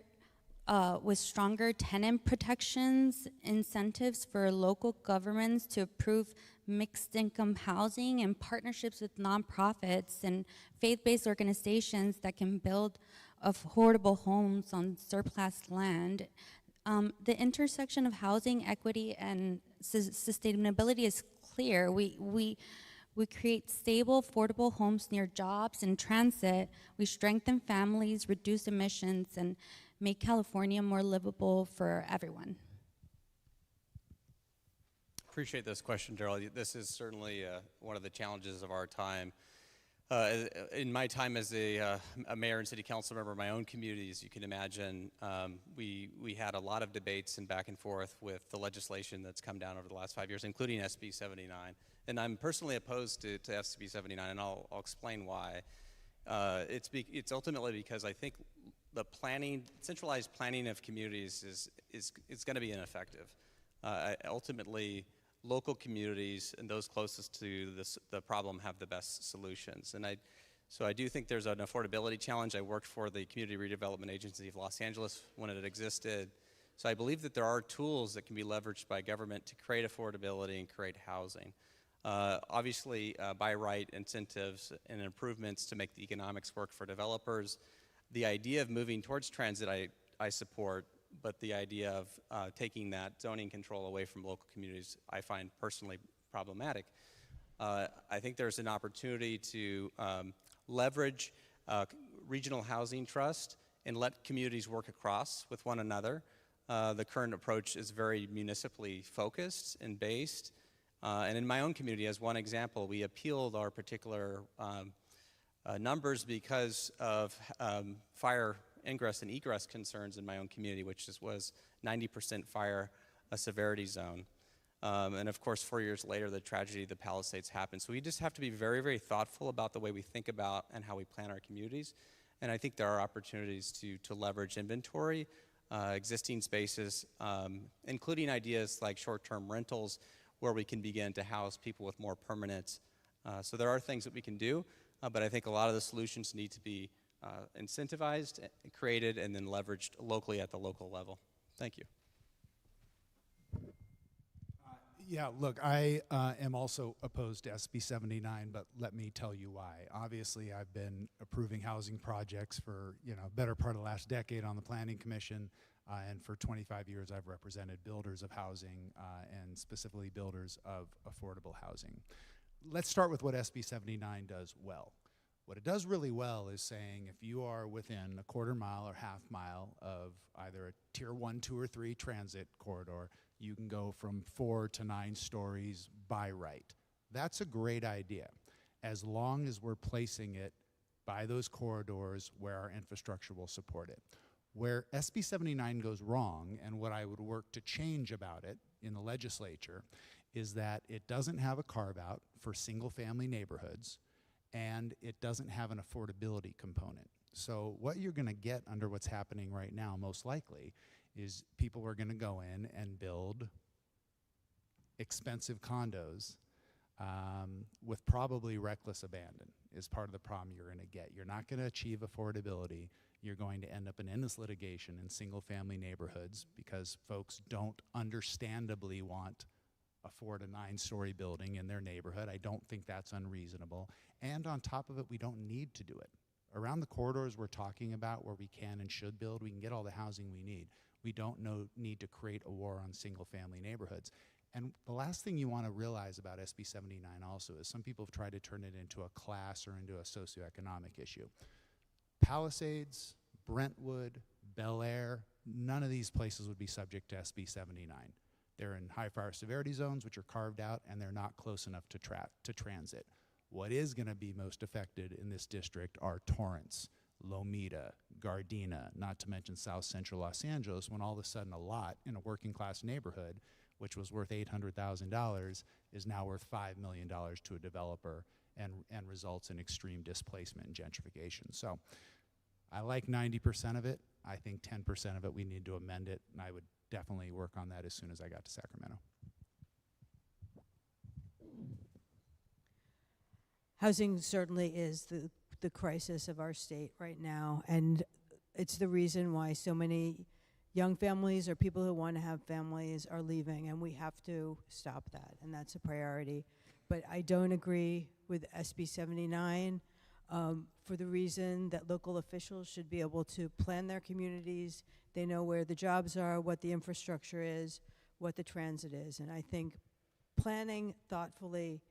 with stronger tenant protections, incentives for local governments to approve mixed income housing, and partnerships with nonprofits and faith-based organizations that can build affordable homes on surplus land. The intersection of housing equity and sustainability is clear. We create stable, affordable homes near jobs and transit. We strengthen families, reduce emissions, and make California more livable for everyone. Appreciate this question, Daryl. This is certainly one of the challenges of our time. In my time as a mayor and city council member of my own community, as you can imagine, we had a lot of debates and back and forth with the legislation that's come down over the last 5 years, including SB 79. And I'm personally opposed to SB 79, and I'll explain why. It's ultimately because I think the centralized planning of communities is going to be ineffective. Ultimately, local communities and those closest to the problem have the best solutions. And so I do think there's an affordability challenge. I worked for the Community Redevelopment Agency of Los Angeles when it existed. So I believe that there are tools that can be leveraged by government to create affordability and create housing. Obviously, by right incentives and improvements to make the economics work for developers. The idea of moving towards transit I support, but the idea of taking that zoning control away from local communities I find personally problematic. I think there's an opportunity to leverage regional housing trust and let communities work across with one another. The current approach is very municipally focused and based. And in my own community, as one example, we appealed our particular numbers because of fire ingress and egress concerns in my own community, which was 90% fire severity zone. And of course, 4 years later, the tragedy of the Palisades happened. So we just have to be very, very thoughtful about the way we think about and how we plan our communities. And I think there are opportunities to leverage inventory, existing spaces, including ideas like short-term rentals, where we can begin to house people with more permanence. So there are things that we can do, but I think a lot of the solutions need to be incentivized, created, and then leveraged locally at the local level. Thank you. Yeah, look, I am also opposed to SB 79, but let me tell you why. Obviously, I've been approving housing projects for, better part of the last decade on the Planning Commission, and for 25 years I've represented builders of housing and specifically builders of affordable housing. Let's start with what SB 79 does well. What it does really well is saying if you are within a quarter mile or half mile of either a tier 1, 2, or 3 transit corridor, you can go from 4 to 9 stories by right. That's a great idea, as long as we're placing it by those corridors where our infrastructure will support it. Where SB 79 goes wrong, and what I would work to change about it in the legislature, is that it doesn't have a carve-out for single-family neighborhoods, and it doesn't have an affordability component. So what you're going to get under what's happening right now, most likely, is people are going to go in and build expensive condos with probably reckless abandon is part of the problem you're going to get. You're not going to achieve affordability. You're going to end up in endless litigation in single-family neighborhoods because folks don't understandably want a 4 to 9 story building in their neighborhood. I don't think that's unreasonable. And on top of it, we don't need to do it. Around the corridors we're talking about where we can and should build, we can get all the housing we need. We don't need to create a war on single-family neighborhoods. And the last thing you want to realize about SB 79 also is some people have tried to turn it into a class or into a socioeconomic issue. Palisades, Brentwood, Bel Air, none of these places would be subject to SB 79. They're in high fire severity zones, which are carved out, and they're not close enough to transit. What is going to be most affected in this district are Torrance, Lomita, Gardena, not to mention South Central Los Angeles, when all of a sudden a lot in a working class neighborhood, which was worth $800,000, is now worth $5 million to a developer and results in extreme displacement and gentrification. So I like 90% of it. I think 10% of it we need to amend it, and I would definitely work on that as soon as I got to Sacramento. Housing certainly is the crisis of our state right now, and it's the reason why so many young families or people who want to have families are leaving, and we have to stop that, and that's a priority. But I don't agree with SB 79 for the reason that local officials should be able to plan their communities. They know where the jobs are, what the infrastructure is, what the transit is, and I think planning thoughtfully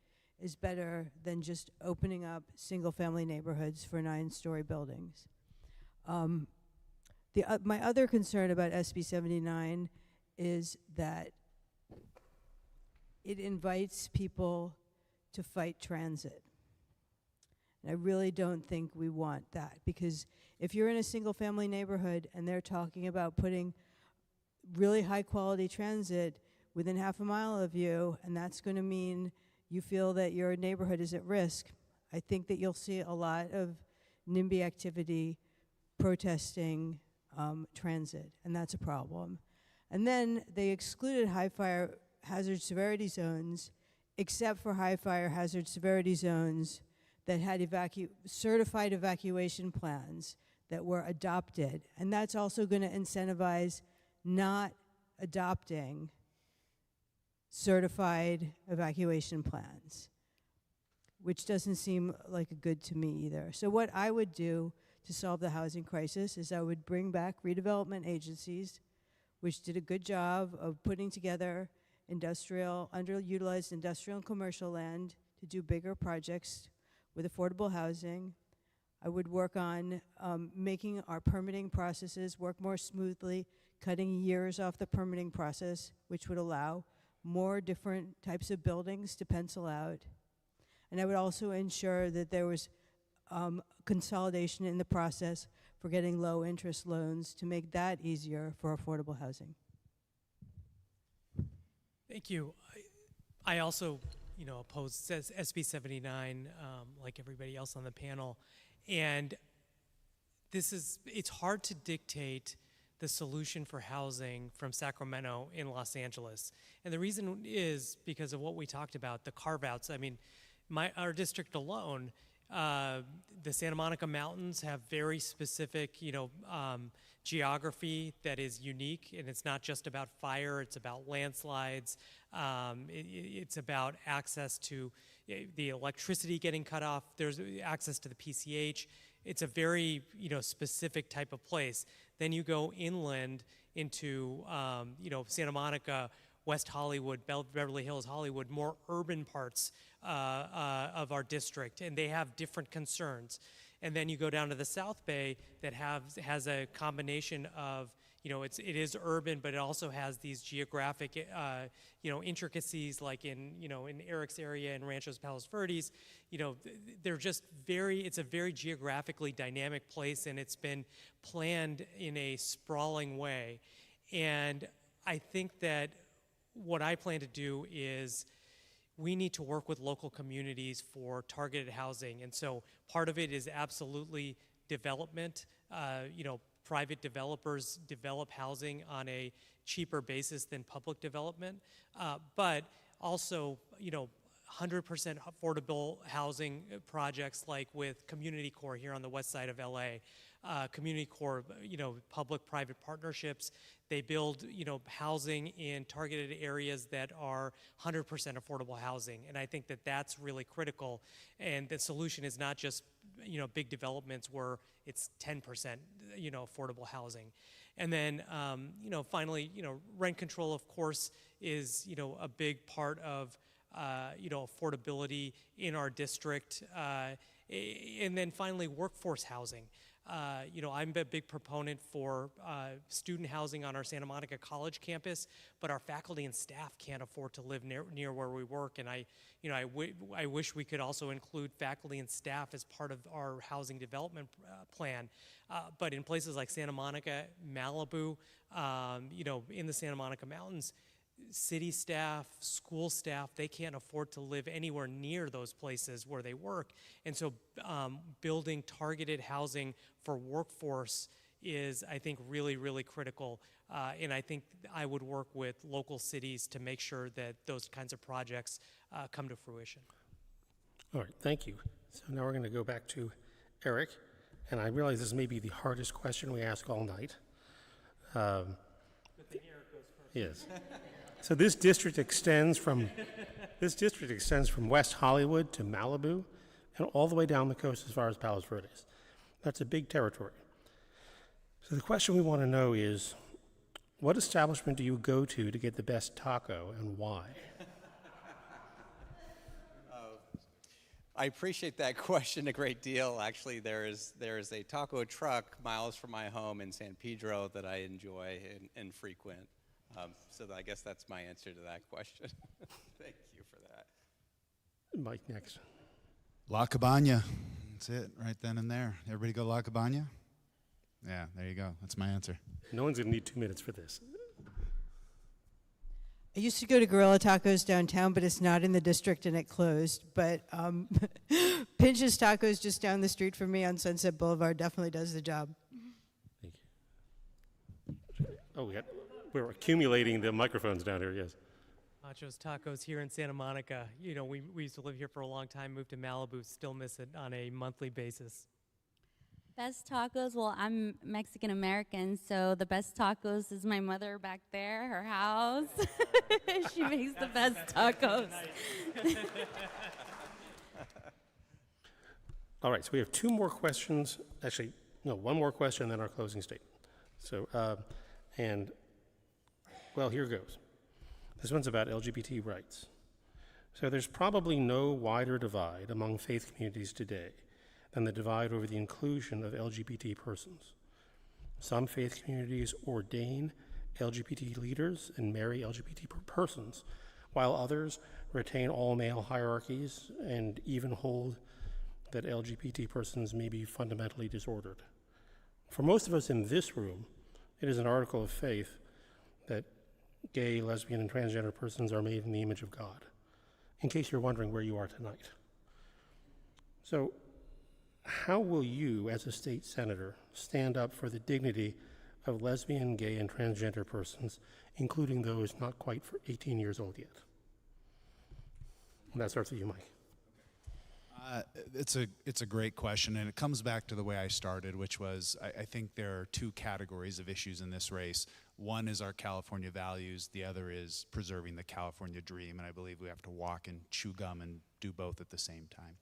is better than just opening up single-family neighborhoods for 9-story buildings. My other concern about SB 79 is that it invites people to fight transit. And I really don't think we want that, because if you're in a single-family neighborhood and they're talking about putting really high-quality transit within half a mile of you, and that's going to mean you feel that your neighborhood is at risk, I think that you'll see a lot of NIMBY activity protesting transit, and that's a problem. And then they excluded high fire hazard severity zones, except for high fire hazard severity zones that had certified evacuation plans that were adopted. And that's also going to incentivize not adopting certified evacuation plans, which doesn't seem like good to me either. So what I would do to solve the housing crisis is I would bring back redevelopment agencies, which did a good job of putting together underutilized industrial and commercial land to do bigger projects with affordable housing. I would work on making our permitting processes work more smoothly, cutting years off the permitting process, which would allow more different types of buildings to pencil out. And I would also ensure that there was consolidation in the process for getting low interest loans to make that easier for affordable housing. Thank you. I also, oppose SB 79 like everybody else on the panel. And it's hard to dictate the solution for housing from Sacramento in Los Angeles. And the reason is because of what we talked about, the carve-outs. I mean, our district alone, the Santa Monica Mountains have very specific, geography that is unique, and it's not just about fire, it's about landslides, it's about access to the electricity getting cut off, there's access to the PCH. It's a very, specific type of place. Then you go inland into, Santa Monica, West Hollywood, Beverly Hills, Hollywood, more urban parts of our district, and they have different concerns. And then you go down to the South Bay that has a combination of, it is urban, but it also has these geographic, intricacies like in Eric's area and Rancho's Palos Verdes. They're just it's a very geographically dynamic place, and it's been planned in a sprawling way. And I think that what I plan to do is we need to work with local communities for targeted housing. And so part of it is absolutely development. Private developers develop housing on a cheaper basis than public development. But also, 100% affordable housing projects like with Community Core here on the west side of LA. Community Core, public-private partnerships. They build, housing in targeted areas that are 100% affordable housing. And I think that that's really critical. And the solution is not just, big developments where it's 10%, affordable housing. And then, finally, rent control, of course, is, a big part of, affordability in our district. And then finally, workforce housing. I'm a big proponent for student housing on our Santa Monica College campus, but our faculty and staff can't afford to live near where we work. And I wish we could also include faculty and staff as part of our housing development plan. But in places like Santa Monica, Malibu, in the Santa Monica Mountains, city staff, school staff, they can't afford to live anywhere near those places where they work. And so building targeted housing for workforce is, I think, really, really critical. And I think I would work with local cities to make sure that those kinds of projects come to fruition. All right, thank you. So now we're going to go back to Eric. And I realize this may be the hardest question we ask all night. Good thing Eric goes first. Yes. So this district extends from West Hollywood to Malibu and all the way down the coast as far as Palos Verdes. That's a big territory. So the question we want to know is, what establishment do you go to get the best taco and why? I appreciate that question a great deal. Actually, there is a taco truck miles from my home in San Pedro that I enjoy and frequent. So I guess that's my answer to that question. Thank you for that. Mike, next. La Cabana. That's it, right then and there. Everybody go La Cabana? Yeah, there you go. That's my answer. No one's going to need 2 minutes for this. I used to go to Gorilla Tacos downtown, but it's not in the district and it closed. But Pinch's Tacos just down the street from me on Sunset Boulevard definitely does the job. Thank you. Oh, we're accumulating the microphones down here, yes. Macho's Tacos here in Santa Monica. We used to live here for a long time, moved to Malibu, still miss it on a monthly basis. Best tacos, well, I'm Mexican-American, so the best tacos is my mother back there, her house. She makes the best tacos. All right, so we have 2 more questions. Actually, no, 1 more question, then our closing statement. So, well, here goes. This one's about LGBT rights. So there's probably no wider divide among faith communities today than the divide over the inclusion of LGBT persons. Some faith communities ordain LGBT leaders and marry LGBT persons, while others retain all male hierarchies and even hold that LGBT persons may be fundamentally disordered. For most of us in this room, it is an article of faith that gay, lesbian, and transgender persons are made in the image of God, in case you're wondering where you are tonight. So, how will you, as a state senator, stand up for the dignity of lesbian, gay, and transgender persons, including those not quite 18 years old yet? And that starts with you, Mike. It's a great question, and it comes back to the way I started, which was I think there are two categories of issues in this race. One is our California values, the other is preserving the California dream, and I believe we have to walk and chew gum and do both at the same time.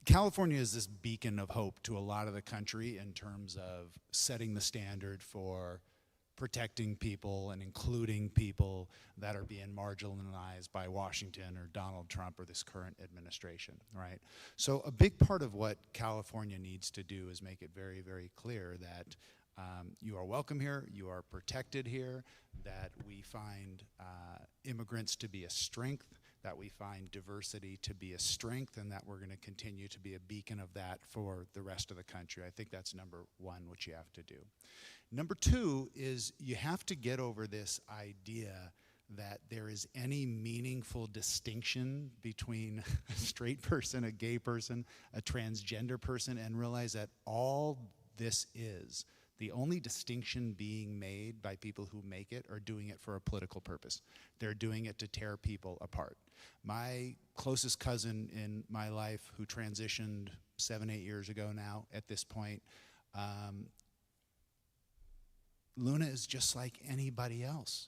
California is this beacon of hope to a lot of the country in terms of setting the standard for protecting people and including people that are being marginalized by Washington or Donald Trump or this current administration, right? So a big part of what California needs to do is make it very, very clear that you are welcome here, you are protected here, that we find immigrants to be a strength, that we find diversity to be a strength, and that we're going to continue to be a beacon of that for the rest of the country. I think that's number one, what you have to do. Number two is you have to get over this idea that there is any meaningful distinction between a straight person, a gay person, a transgender person, and realize that all this is, the only distinction being made by people who make it are doing it for a political purpose. They're doing it to tear people apart. My closest cousin in my life, who transitioned 7-8 years ago now at this point, Luna is just like anybody else.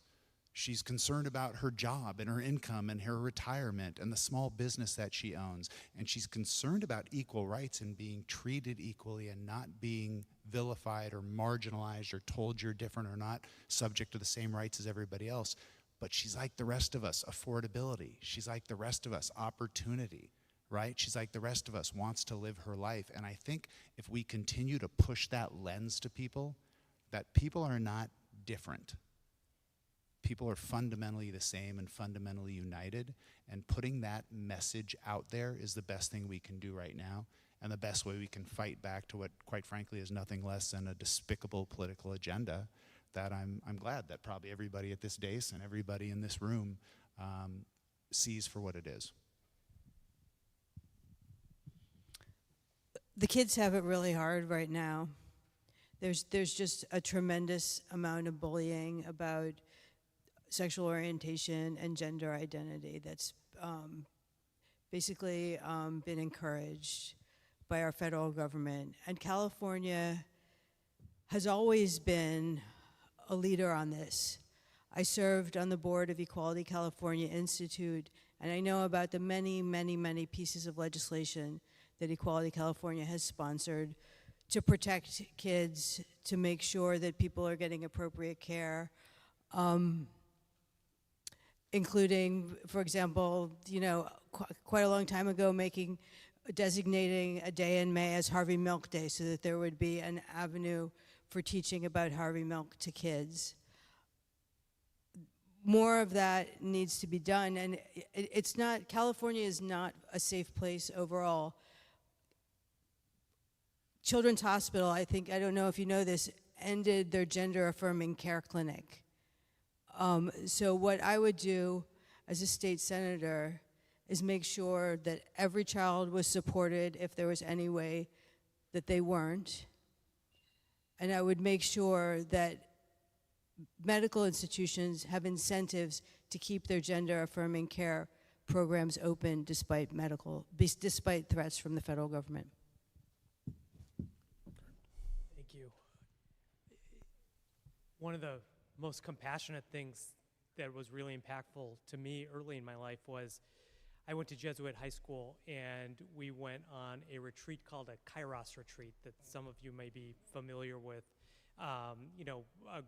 She's concerned about her job and her income and her retirement and the small business that she owns. And she's concerned about equal rights and being treated equally and not being vilified or marginalized or told you're different or not subject to the same rights as everybody else. But she's like the rest of us, affordability. She's like the rest of us, opportunity, right? She's like the rest of us, wants to live her life. And I think if we continue to push that lens to people, that people are not different. People are fundamentally the same and fundamentally united, and putting that message out there is the best thing we can do right now, and the best way we can fight back to what, quite frankly, is nothing less than a despicable political agenda that I'm glad that probably everybody at this dais and everybody in this room sees for what it is. The kids have it really hard right now. There's just a tremendous amount of bullying about sexual orientation and gender identity that's basically been encouraged by our federal government. And California has always been a leader on this. I served on the board of Equality California Institute, and I know about the many, many, many pieces of legislation that Equality California has sponsored to protect kids, to make sure that people are getting appropriate care, including, for example, quite a long time ago, designating a day in May as Harvey Milk Day so that there would be an avenue for teaching about Harvey Milk to kids. More of that needs to be done, and California is not a safe place overall. Children's Hospital, I don't know if you know this, ended their gender-affirming care clinic. So what I would do as a state senator is make sure that every child was supported if there was any way that they weren't. And I would make sure that medical institutions have incentives to keep their gender-affirming care programs open despite threats from the federal government. Thank you. One of the most compassionate things that was really impactful to me early in my life was I went to Jesuit high school, and we went on a retreat called a Kairos retreat that some of you may be familiar with. A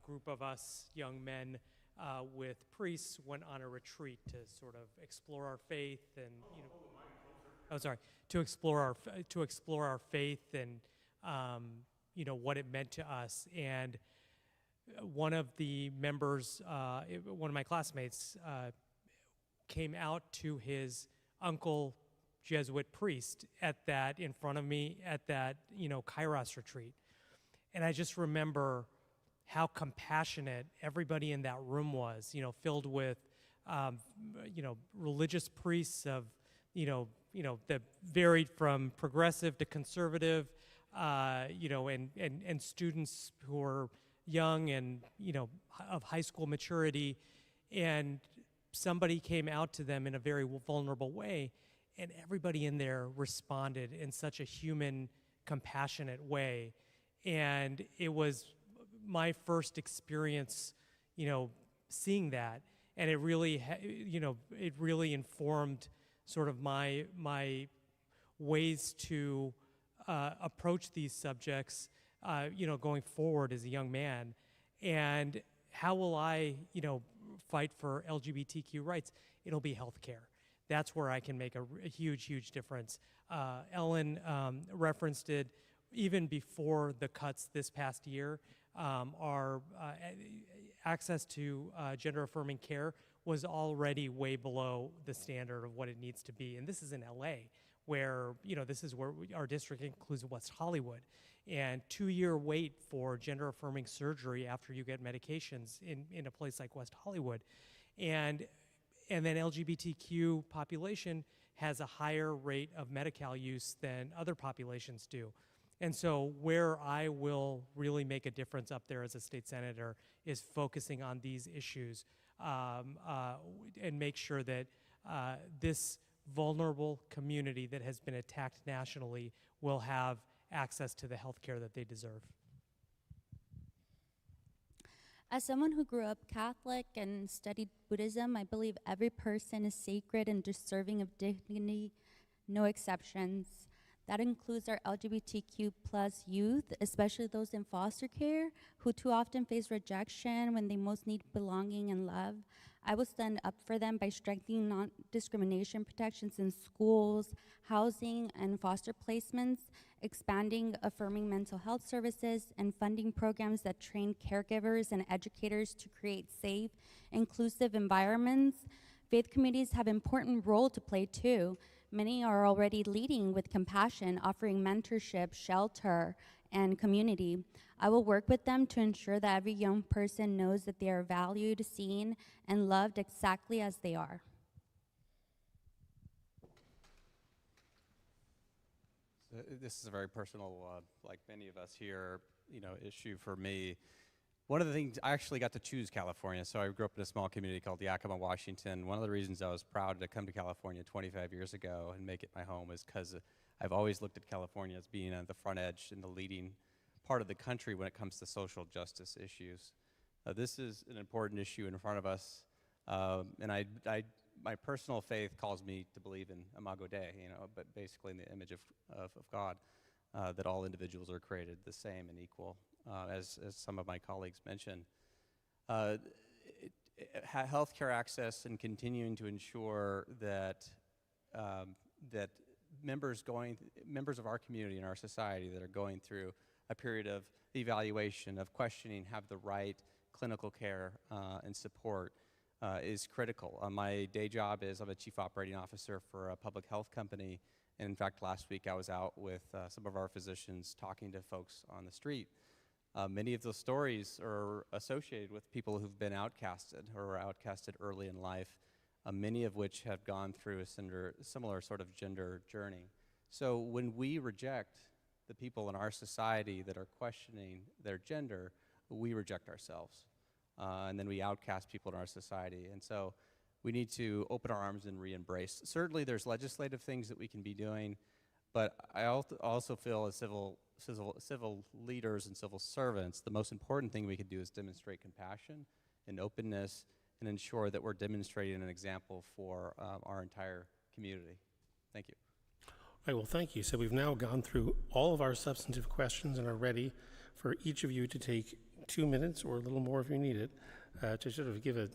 group of us young men with priests went on a retreat to sort of explore our faith and to explore our faith and what it meant to us. And one of the members, one of my classmates, came out to his uncle, Jesuit priest, in front of me at that, Kairos retreat. And I just remember how compassionate everybody in that room was, filled with, religious priests of, that varied from progressive to conservative, and students who were young and, of high school maturity. And somebody came out to them in a very vulnerable way, and everybody in there responded in such a human, compassionate way. And it was my first experience, seeing that, and it really, it really informed sort of my ways to approach these subjects, going forward as a young man. And how will I, fight for LGBTQ rights? It'll be healthcare. That's where I can make a huge, huge difference. Ellen referenced it. Even before the cuts this past year, our access to gender-affirming care was already way below the standard of what it needs to be. And this is in LA, where, this is where our district includes West Hollywood. And 2-year wait for gender-affirming surgery after you get medications in a place like West Hollywood. And then LGBTQ population has a higher rate of Medi-Cal use than other populations do. And so where I will really make a difference up there as a state senator is focusing on these issues, and make sure that this vulnerable community that has been attacked nationally will have access to the health care that they deserve. As someone who grew up Catholic and studied Buddhism, I believe every person is sacred and deserving of dignity, no exceptions. That includes our LGBTQ plus youth, especially those in foster care, who too often face rejection when they most need belonging and love. I will stand up for them by strengthening non-discrimination protections in schools, housing, and foster placements, expanding affirming mental health services, and funding programs that train caregivers and educators to create safe, inclusive environments. Faith communities have an important role to play too. Many are already leading with compassion, offering mentorship, shelter, and community. I will work with them to ensure that every young person knows that they are valued, seen, and loved exactly as they are. So this is a very personal, like many of us here, issue for me. One of the things, I actually got to choose California. So I grew up in a small community called Yakima, Washington. One of the reasons I was proud to come to California 25 years ago and make it my home is because I've always looked at California as being on the front edge and the leading part of the country when it comes to social justice issues. This is an important issue in front of us. And my personal faith calls me to believe in Imago Dei, but basically in the image of God, that all individuals are created the same and equal. As some of my colleagues mentioned. Healthcare access and continuing to ensure that that members of our community and our society that are going through a period of evaluation, of questioning, have the right clinical care and support is critical. My day job is I'm a chief operating officer for a public health company. And in fact, last week I was out with some of our physicians talking to folks on the street. Many of those stories are associated with people who've been outcasted or were outcasted early in life, many of which have gone through a similar sort of gender journey. So when we reject the people in our society that are questioning their gender, we reject ourselves. And then we outcast people in our society. And so we need to open our arms and re-embrace. Certainly there's legislative things that we can be doing, but I also feel as civil leaders and civil servants, the most important thing we can do is demonstrate compassion and openness and ensure that we're demonstrating an example for our entire community. Thank you. All right, well, thank you. So we've now gone through all of our substantive questions and are ready for each of you to take 2 minutes or a little more if you need it to sort of give a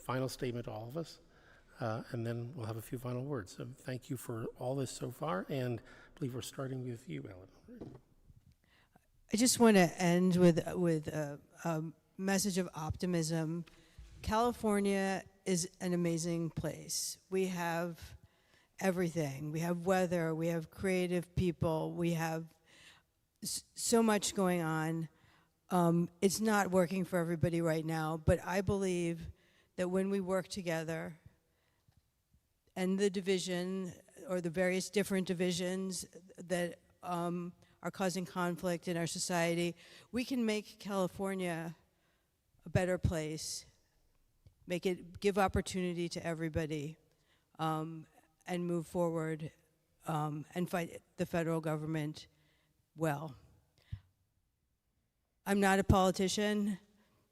final statement to all of us. And then we'll have a few final words. So thank you for all this so far, and I believe we're starting with you, Ellen. I just want to end with a message of optimism. California is an amazing place. We have everything. We have weather, we have creative people, we have so much going on. It's not working for everybody right now, but I believe that when we work together and the division or the various different divisions that are causing conflict in our society, we can make California a better place, give opportunity to everybody, and move forward and fight the federal government well. I'm not a politician.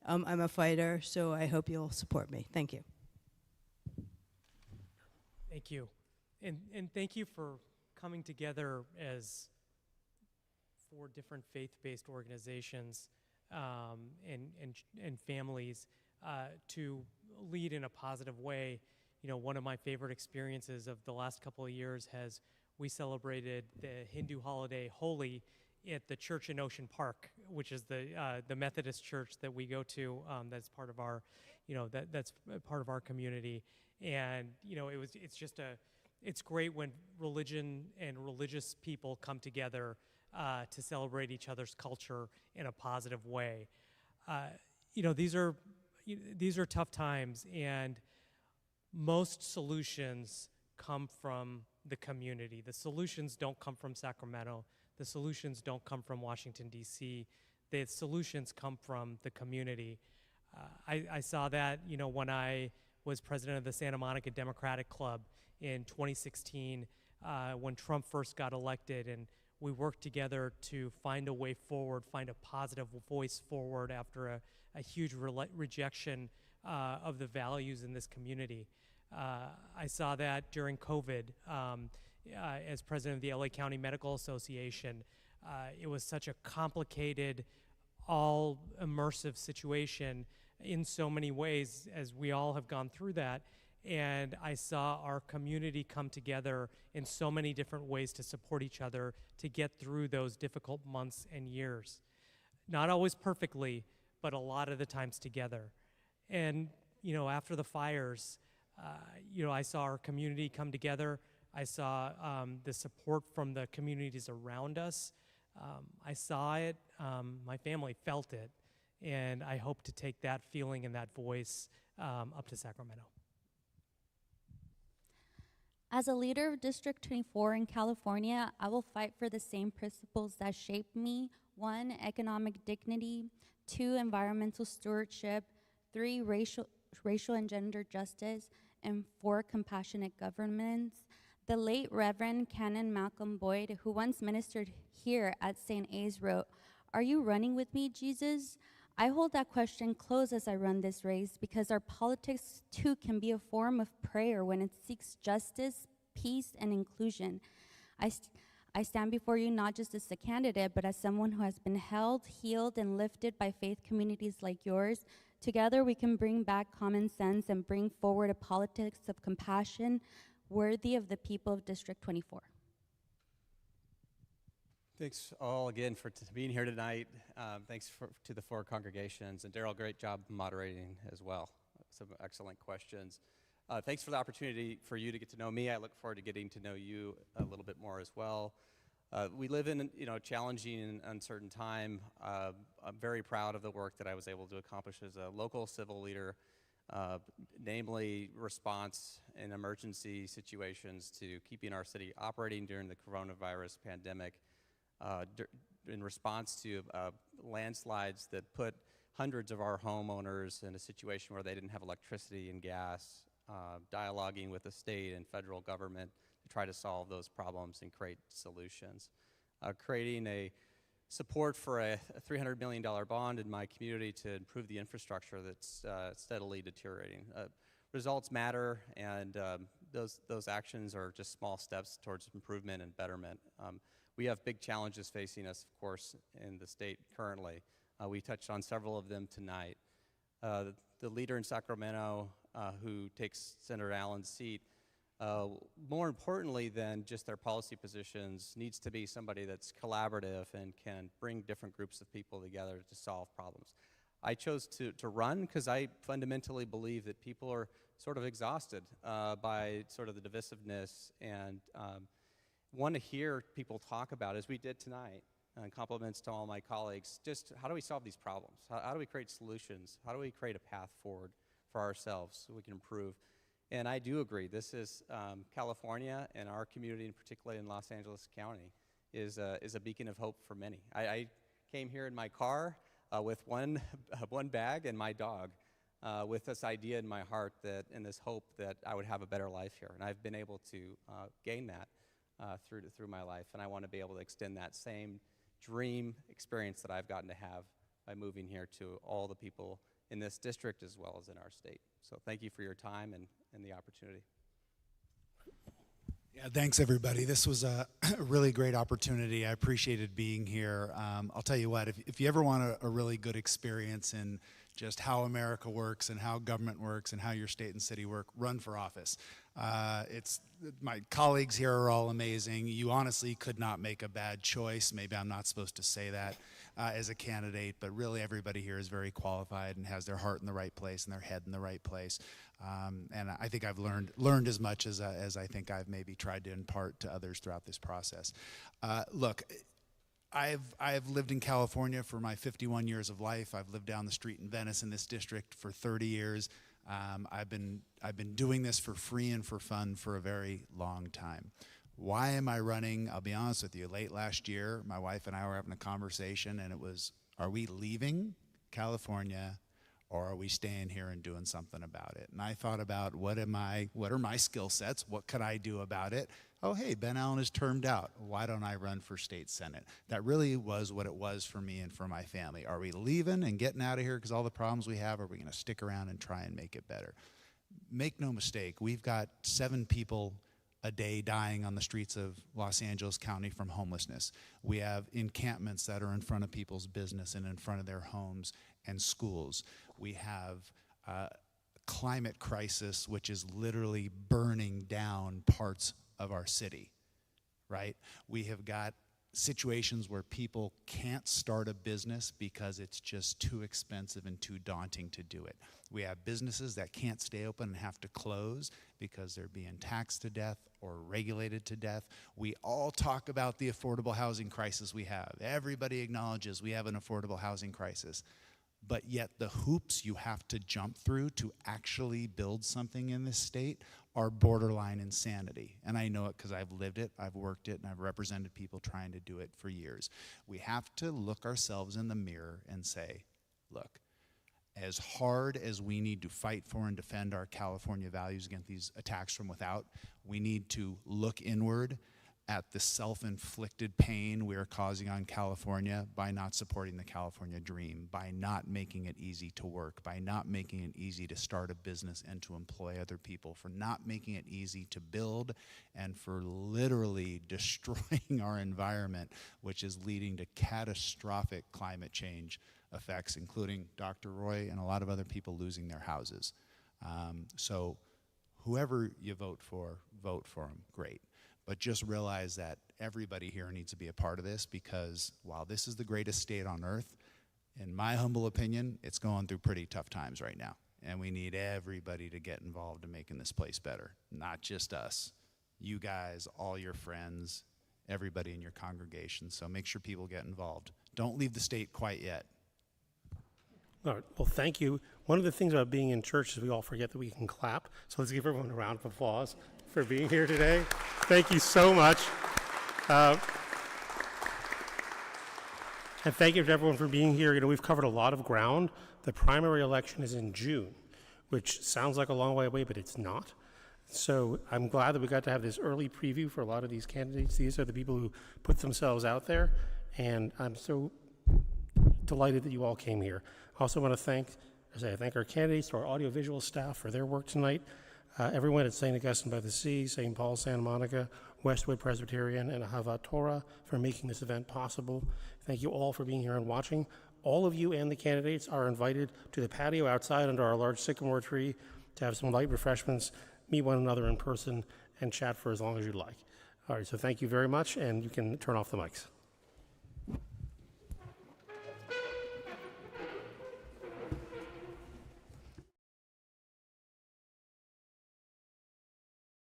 I'm a fighter, so I hope you'll support me. Thank you. Thank you. And thank you for coming together as 4 different faith-based organizations and families to lead in a positive way. You know, one of my favorite experiences of the last couple of years we celebrated the Hindu holiday Holi at the church in Ocean Park, which is the Methodist church that we go to. That's part of our, that's part of our community. And it's great when religion and religious people come together to celebrate each other's culture in a positive way. These are tough times, and most solutions come from the community. The solutions don't come from Sacramento. The solutions don't come from Washington, D.C. The solutions come from the community. I saw that, when I was president of the Santa Monica Democratic Club in 2016, when Trump first got elected, and we worked together to find a way forward, find a positive voice forward after a huge rejection of the values in this community. I saw that during COVID as president of the LA County Medical Association. It was such a complicated, all immersive situation in so many ways, as we all have gone through that. And I saw our community come together in so many different ways to support each other to get through those difficult months and years. Not always perfectly, but a lot of the times together. And, after the fires, I saw our community come together. I saw the support from the communities around us. I saw it, my family felt it, and I hope to take that feeling and that voice up to Sacramento. As a leader of District 24 in California, I will fight for the same principles that shaped me. 1, economic dignity. 2, environmental stewardship. 3, racial and gender justice. And 4, compassionate governance. The late Reverend Canon Malcolm Boyd, who once ministered here at St. A's, wrote, "Are you running with me, Jesus?" I hold that question close as I run this race, because our politics too can be a form of prayer when it seeks justice, peace, and inclusion. I stand before you not just as a candidate, but as someone who has been held, healed, and lifted by faith communities like yours. Together we can bring back common sense and bring forward a politics of compassion worthy of the people of District 24. Thanks all again for being here tonight. Thanks to the 4 congregations. And Daryl, great job moderating as well. Some excellent questions. Thanks for the opportunity for you to get to know me. I look forward to getting to know you a little bit more as well. We live in a challenging and uncertain time. I'm very proud of the work that I was able to accomplish as a local civil leader, namely response in emergency situations to keeping our city operating during the coronavirus pandemic. In response to landslides that put hundreds of our homeowners in a situation where they didn't have electricity and gas, dialoguing with the state and federal government to try to solve those problems and create solutions. Creating a support for a $300 million bond in my community to improve the infrastructure that's steadily deteriorating. Results matter, and those actions are just small steps towards improvement and betterment. We have big challenges facing us, of course, in the state currently. We touched on several of them tonight. The leader in Sacramento who takes Senator Allen's seat, more importantly than just their policy positions, needs to be somebody that's collaborative and can bring different groups of people together to solve problems. I chose to run because I fundamentally believe that people are sort of exhausted by sort of the divisiveness and want to hear people talk about, as we did tonight, and compliments to all my colleagues. Just how do we solve these problems? How do we create solutions? How do we create a path forward for ourselves so we can improve? And I do agree, this is California, and our community, and particularly in Los Angeles County, is a beacon of hope for many. I came here in my car with one bag and my dog, with this idea in my heart that, and this hope that I would have a better life here. And I've been able to gain that through my life, and I want to be able to extend that same dream experience that I've gotten to have by moving here to all the people in this district as well as in our state. So thank you for your time and the opportunity. Yeah, thanks everybody. This was a really great opportunity. I appreciated being here. I'll tell you what, if you ever want a really good experience in just how America works and how government works and how your state and city work, run for office. My colleagues here are all amazing. You honestly could not make a bad choice. Maybe I'm not supposed to say that as a candidate, but really everybody here is very qualified and has their heart in the right place and their head in the right place. And I think I've learned as much as I think I've maybe tried to impart to others throughout this process. Look, I've lived in California for my 51 years of life. I've lived down the street in Venice in this district for 30 years. I've been doing this for free and for fun for a very long time. Why am I running? I'll be honest with you. Late last year, my wife and I were having a conversation, and it was, are we leaving California, or are we staying here and doing something about it? And I thought about what are my skill sets? What could I do about it? Oh, hey, Ben Allen is termed out. Why don't I run for state senate? That really was what it was for me and for my family. Are we leaving and getting out of here because all the problems we have? Or are we going to stick around and try and make it better? Make no mistake, we've got 7 people a day dying on the streets of Los Angeles County from homelessness. We have encampments that are in front of people's business and in front of their homes and schools. We have climate crisis, which is literally burning down parts of our city, right? We have got situations where people can't start a business because it's just too expensive and too daunting to do it. We have businesses that can't stay open and have to close because they're being taxed to death or regulated to death. We all talk about the affordable housing crisis we have. Everybody acknowledges we have an affordable housing crisis. But yet the hoops you have to jump through to actually build something in this state are borderline insanity. And I know it because I've lived it, I've worked it, and I've represented people trying to do it for years. We have to look ourselves in the mirror and say, look, as hard as we need to fight for and defend our California values against these attacks from without, we need to look inward at the self-inflicted pain we are causing on California by not supporting the California dream, by not making it easy to work, by not making it easy to start a business and to employ other people, for not making it easy to build, and for literally destroying our environment, which is leading to catastrophic climate change effects, including Dr. Roy and a lot of other people losing their houses. So whoever you vote for them, great. But just realize that everybody here needs to be a part of this, because while this is the greatest state on earth, in my humble opinion, it's going through pretty tough times right now. And we need everybody to get involved in making this place better. Not just us. You guys, all your friends, everybody in your congregation. So make sure people get involved. Don't leave the state quite yet. All right. Well, thank you. One of the things about being in church is we all forget that we can clap. So let's give everyone a round of applause for being here today. Thank you so much. And thank you to everyone for being here. You know, we've covered a lot of ground. The primary election is in June, which sounds like a long way away, but it's not. So I'm glad that we got to have this early preview for a lot of these candidates. These are the people who put themselves out there, and I'm so delighted that you all came here. I also want to thank our candidates, to our audiovisual staff for their work tonight, everyone at St. Augustine by the Sea, St. Paul, Santa Monica, Westwood Presbyterian, and Ahavat Torah for making this event possible. Thank you all for being here and watching. All of you and the candidates are invited to the patio outside under our large sycamore tree to have some light refreshments, meet one another in person, and chat for as long as you'd like. All right, so thank you very much, and you can turn off the mics.